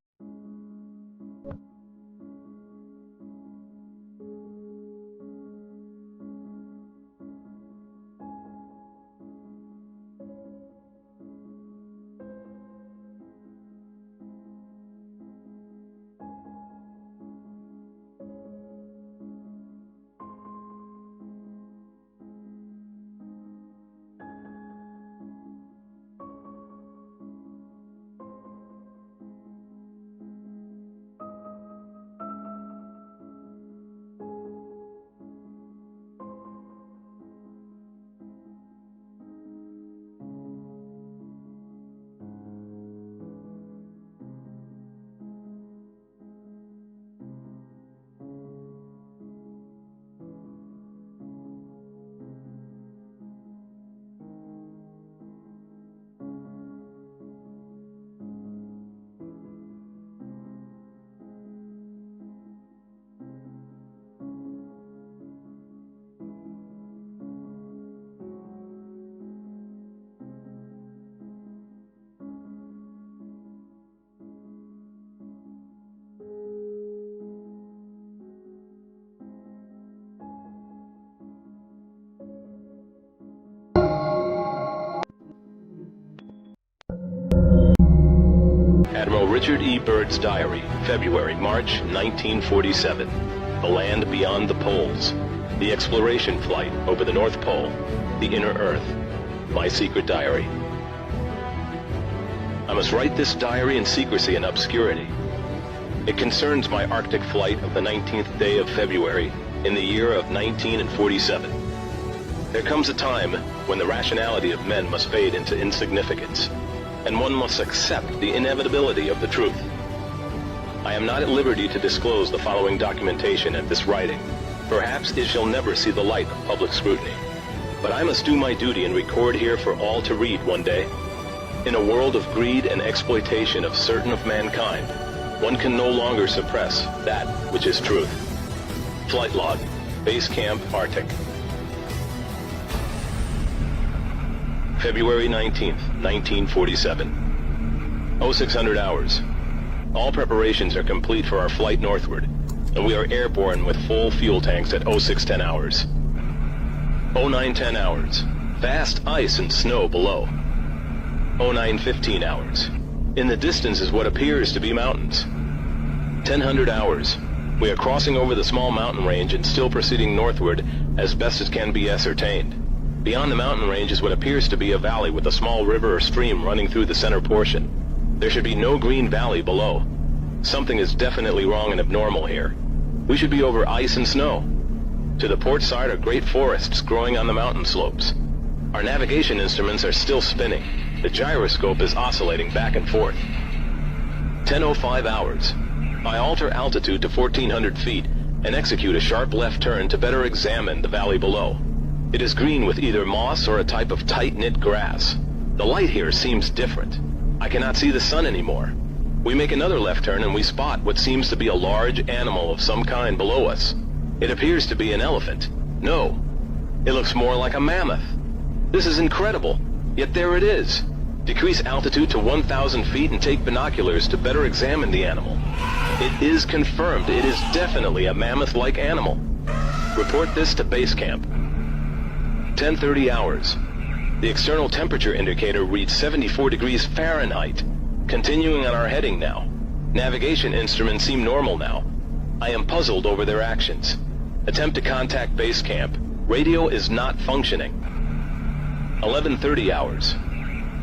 Admiral Richard E. Byrd's diary, February, March 1947. The land beyond the poles. The exploration flight over the North Pole. The inner Earth. My secret diary. I must write this diary in secrecy and obscurity. It concerns my Arctic flight of the 19th day of February in the year of 1947. There comes a time when the rationality of men must fade into insignificance, and one must accept the inevitability of the truth. I am not at liberty to disclose the following documentation at this writing. Perhaps it shall never see the light of public scrutiny. But I must do my duty and record here for all to read one day. In a world of greed and exploitation of certain of mankind, one can no longer suppress that which is truth. Flight log, Base Camp Arctic. February 19th, 1947. 0600 hours. All preparations are complete for our flight northward, and we are airborne with full fuel tanks at 0610 hours. 0910 hours. Vast ice and snow below. 0915 hours. In the distance is what appears to be mountains. 1000 hours. We are crossing over the small mountain range and still proceeding northward as best as can be ascertained. Beyond the mountain range is what appears to be a valley with a small river or stream running through the center portion. There should be no green valley below. Something is definitely wrong and abnormal here. We should be over ice and snow. To the port side are great forests growing on the mountain slopes. Our navigation instruments are still spinning. The gyroscope is oscillating back and forth. 10:05 hours. I alter altitude to 1400 feet and execute a sharp left turn to better examine the valley below. It is green with either moss or a type of tight-knit grass. The light here seems different. I cannot see the sun anymore. We make another left turn and we spot what seems to be a large animal of some kind below us. It appears to be an elephant. No, it looks more like a mammoth. This is incredible, yet there it is. Decrease altitude to 1,000 feet and take binoculars to better examine the animal. It is confirmed. It is definitely a mammoth-like animal. Report this to base camp. 10:30 hours. The external temperature indicator reads 74 degrees Fahrenheit. Continuing on our heading now. Navigation instruments seem normal now. I am puzzled over their actions. Attempt to contact base camp. Radio is not functioning. 11:30 hours.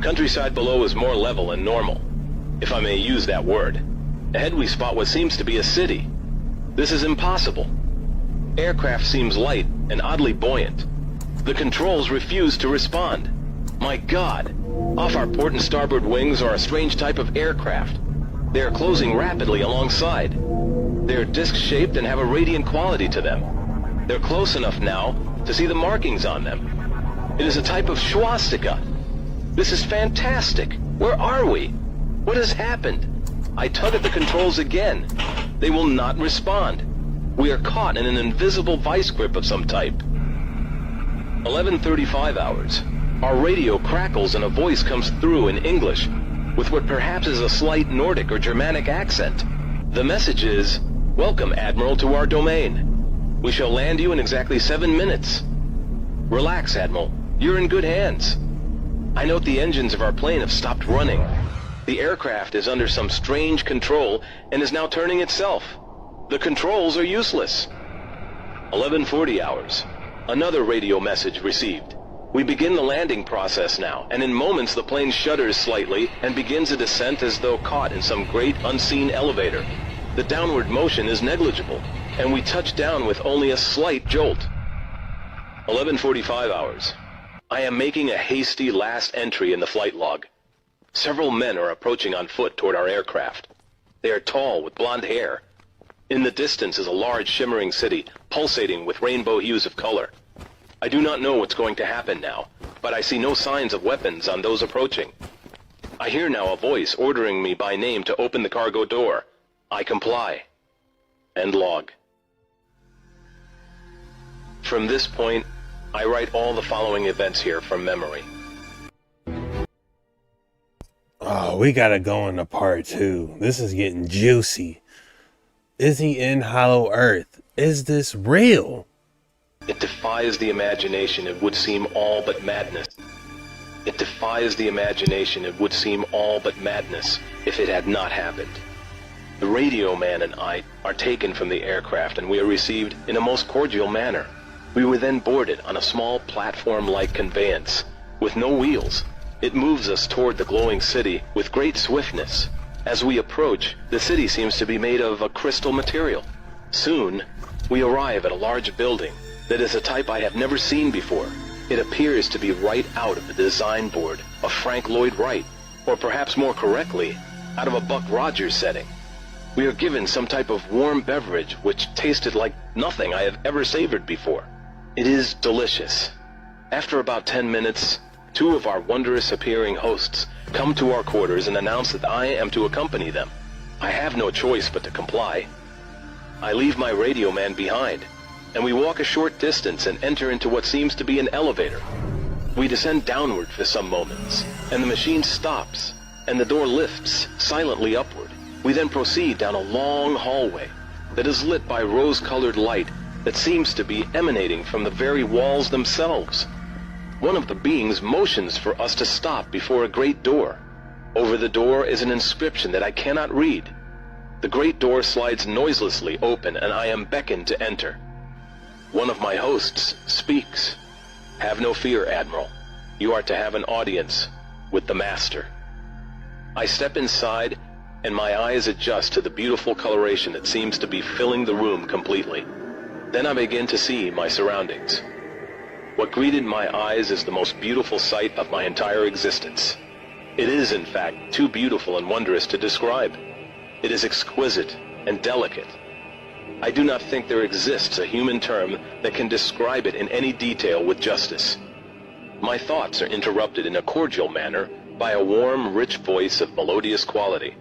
Countryside below is more level and normal, if I may use that word. Ahead we spot what seems to be a city. This is impossible. Aircraft seems light and oddly buoyant. The controls refuse to respond. My God! Off our port and starboard wings are a strange type of aircraft. They are closing rapidly alongside. They are disc-shaped and have a radiant quality to them. They're close enough now to see the markings on them. It is a type of swastika. This is fantastic. Where are we? What has happened? I tug at the controls again. They will not respond. We are caught in an invisible vice grip of some type. 11:35 hours. Our radio crackles and a voice comes through in English, with what perhaps is a slight Nordic or Germanic accent. The message is, "Welcome, Admiral, to our domain. We shall land you in exactly 7 minutes. Relax, Admiral. You're in good hands." I note the engines of our plane have stopped running. The aircraft is under some strange control and is now turning itself. The controls are useless. 11:40 hours. Another radio message received. We begin the landing process now, and in moments the plane shudders slightly and begins a descent as though caught in some great unseen elevator. The downward motion is negligible, and we touch down with only a slight jolt. 11:45 hours. I am making a hasty last entry in the flight log. Several men are approaching on foot toward our aircraft. They are tall, with blonde hair. In the distance is a large shimmering city, pulsating with rainbow hues of color. I do not know what's going to happen now, but I see no signs of weapons on those approaching. I hear now a voice ordering me by name to open the cargo door. I comply. End log. From this point, I write all the following events here from memory. Oh, we gotta go into part 2. This is getting juicy. Is he in Hollow Earth? Is this real? It defies the imagination. It would seem all but madness. It defies the imagination. It would seem all but madness if it had not happened. The radio man and I are taken from the aircraft, and we are received in a most cordial manner. We were then boarded on a small platform-like conveyance with no wheels. It moves us toward the glowing city with great swiftness. As we approach, the city seems to be made of a crystal material. Soon, we arrive at a large building that is a type I have never seen before. It appears to be right out of the design board of Frank Lloyd Wright, or perhaps more correctly, out of a Buck Rogers setting. We are given some type of warm beverage which tasted like nothing I have ever savored before. It is delicious. After about 10 minutes, two of our wondrous appearing hosts come to our quarters and announce that I am to accompany them. I have no choice but to comply. I leave my radio man behind, and we walk a short distance and enter into what seems to be an elevator. We descend downward for some moments, and the machine stops, and the door lifts silently upward. We then proceed down a long hallway that is lit by rose-colored light that seems to be emanating from the very walls themselves. One of the beings motions for us to stop before a great door. Over the door is an inscription that I cannot read. The great door slides noiselessly open, and I am beckoned to enter. One of my hosts speaks. "Have no fear, Admiral. You are to have an audience with the Master." I step inside, and my eyes adjust to the beautiful coloration that seems to be filling the room completely. Then I begin to see my surroundings. What greeted my eyes is the most beautiful sight of my entire existence. It is, in fact, too beautiful and wondrous to describe. It is exquisite and delicate. I do not think there exists a human term that can describe it in any detail with justice. My thoughts are interrupted in a cordial manner by a warm, rich voice of melodious quality.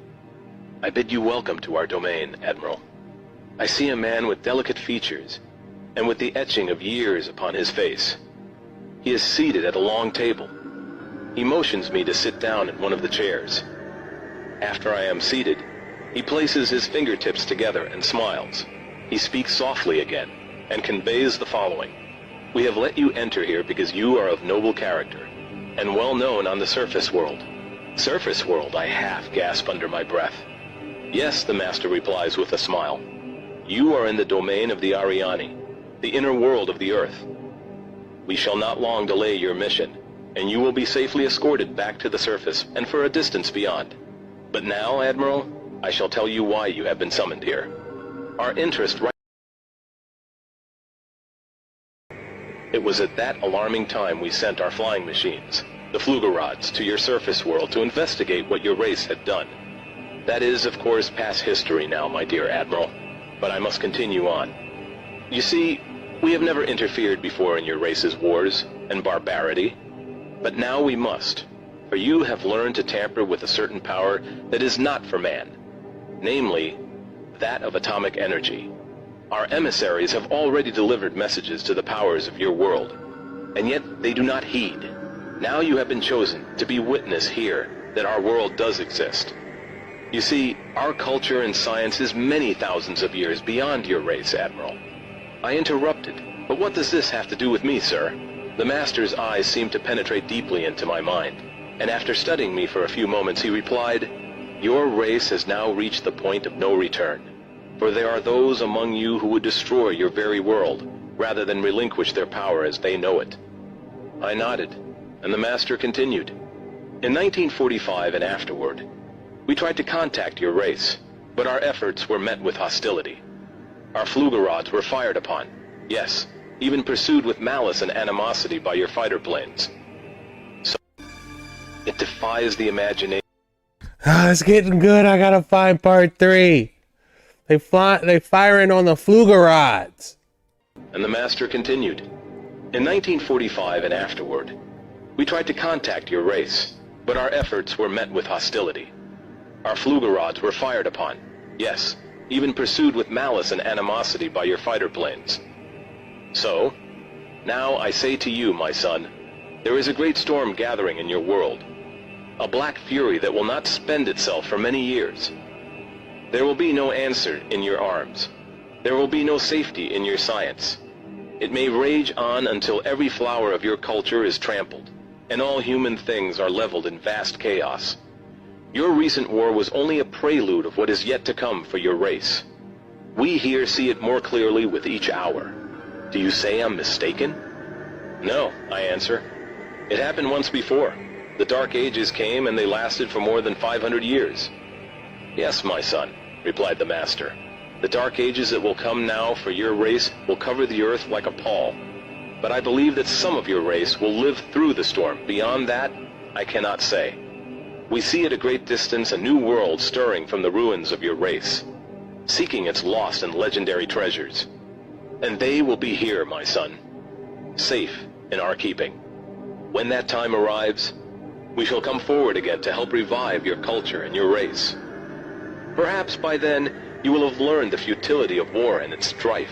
"I bid you welcome to our domain, Admiral." I see a man with delicate features and with the etching of years upon his face. He is seated at a long table. He motions me to sit down in one of the chairs. After I am seated, he places his fingertips together and smiles. He speaks softly again and conveys the following. "We have let you enter here because you are of noble character and well known on the surface world." "Surface world," I half gasp under my breath. "Yes," the Master replies with a smile. "You are in the domain of the Ariani, the inner world of the Earth. We shall not long delay your mission, and you will be safely escorted back to the surface and for a distance beyond. But now, Admiral, I shall tell you why you have been summoned here. Our interest right..." It was at that alarming time we sent our flying machines, the Flugerods, to your surface world to investigate what your race had done. That is, of course, past history now, my dear Admiral, but I must continue on. You see, we have never interfered before in your race's wars and barbarity, but now we must, for you have learned to tamper with a certain power that is not for man, namely, that of atomic energy. Our emissaries have already delivered messages to the powers of your world, and yet they do not heed. Now you have been chosen to be witness here that our world does exist. You see, our culture and science is many thousands of years beyond your race, Admiral. I interrupted, but what does this have to do with me, sir? The Master's eyes seemed to penetrate deeply into my mind, and after studying me for a few moments, he replied, "Your race has now reached the point of no return, for there are those among you who would destroy your very world, rather than relinquish their power as they know it." I nodded, and the Master continued, "In 1945 and afterward, we tried to contact your race, but our efforts were met with hostility. Our Flugerods were fired upon, yes, even pursued with malice and animosity by your fighter planes. So, it defies the imagination." It's getting good. I gotta find part 3. They firing on the Flugerods. And the Master continued, "In 1945 and afterward, we tried to contact your race, but our efforts were met with hostility. Our Flugerods were fired upon, yes, even pursued with malice and animosity by your fighter planes. So, now I say to you, my son, there is a great storm gathering in your world, a black fury that will not spend itself for many years. There will be no answer in your arms. There will be no safety in your science. It may rage on until every flower of your culture is trampled, and all human things are leveled in vast chaos. Your recent war was only a prelude of what is yet to come for your race. We here see it more clearly with each hour. Do you say I'm mistaken?" "No," I answer. "It happened once before. The Dark Ages came and they lasted for more than 500 years. "Yes, my son," replied the Master. "The Dark Ages that will come now for your race will cover the earth like a pall. but I believe that some of your race will live through the storm. Beyond that, I cannot say. We see at a great distance a new world stirring from the ruins of your race, seeking its lost and legendary treasures. And they will be here, my son, safe in our keeping. When that time arrives, we shall come forward again to help revive your culture and your race. Perhaps by then, you will have learned the futility of war and its strife.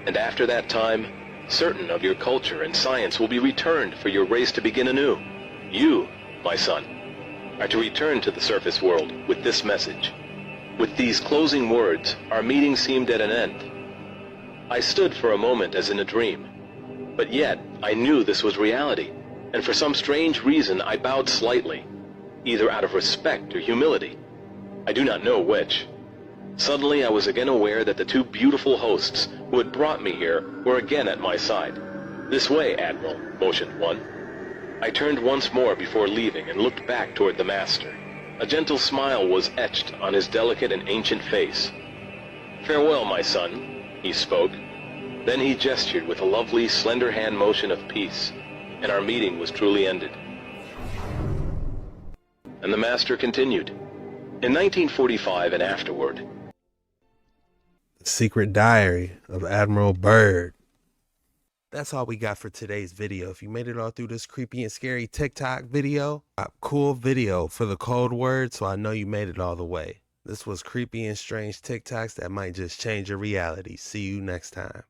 And after that time, certain of your culture and science will be returned for your race to begin anew. You, my son, are to return to the surface world with this message. With these closing words, our meeting seemed at an end. I stood for a moment as in a dream, but yet I knew this was reality, and for some strange reason I bowed slightly, either out of respect or humility. I do not know which. Suddenly I was again aware that the two beautiful hosts who had brought me here were again at my side. "This way, Admiral," motioned one. I turned once more before leaving and looked back toward the master. A gentle smile was etched on his delicate and ancient face. "Farewell, my son," he spoke. Then he gestured with a lovely, slender hand motion of peace, and our meeting was truly ended. And the master continued. In 1945 and afterward, The Secret Diary of Admiral Byrd. That's all we got for today's video. If you made it all through this creepy and scary TikTok video, a cool video for the code word, so I know you made it all the way. This was creepy and strange TikToks that might just change your reality. See you next time.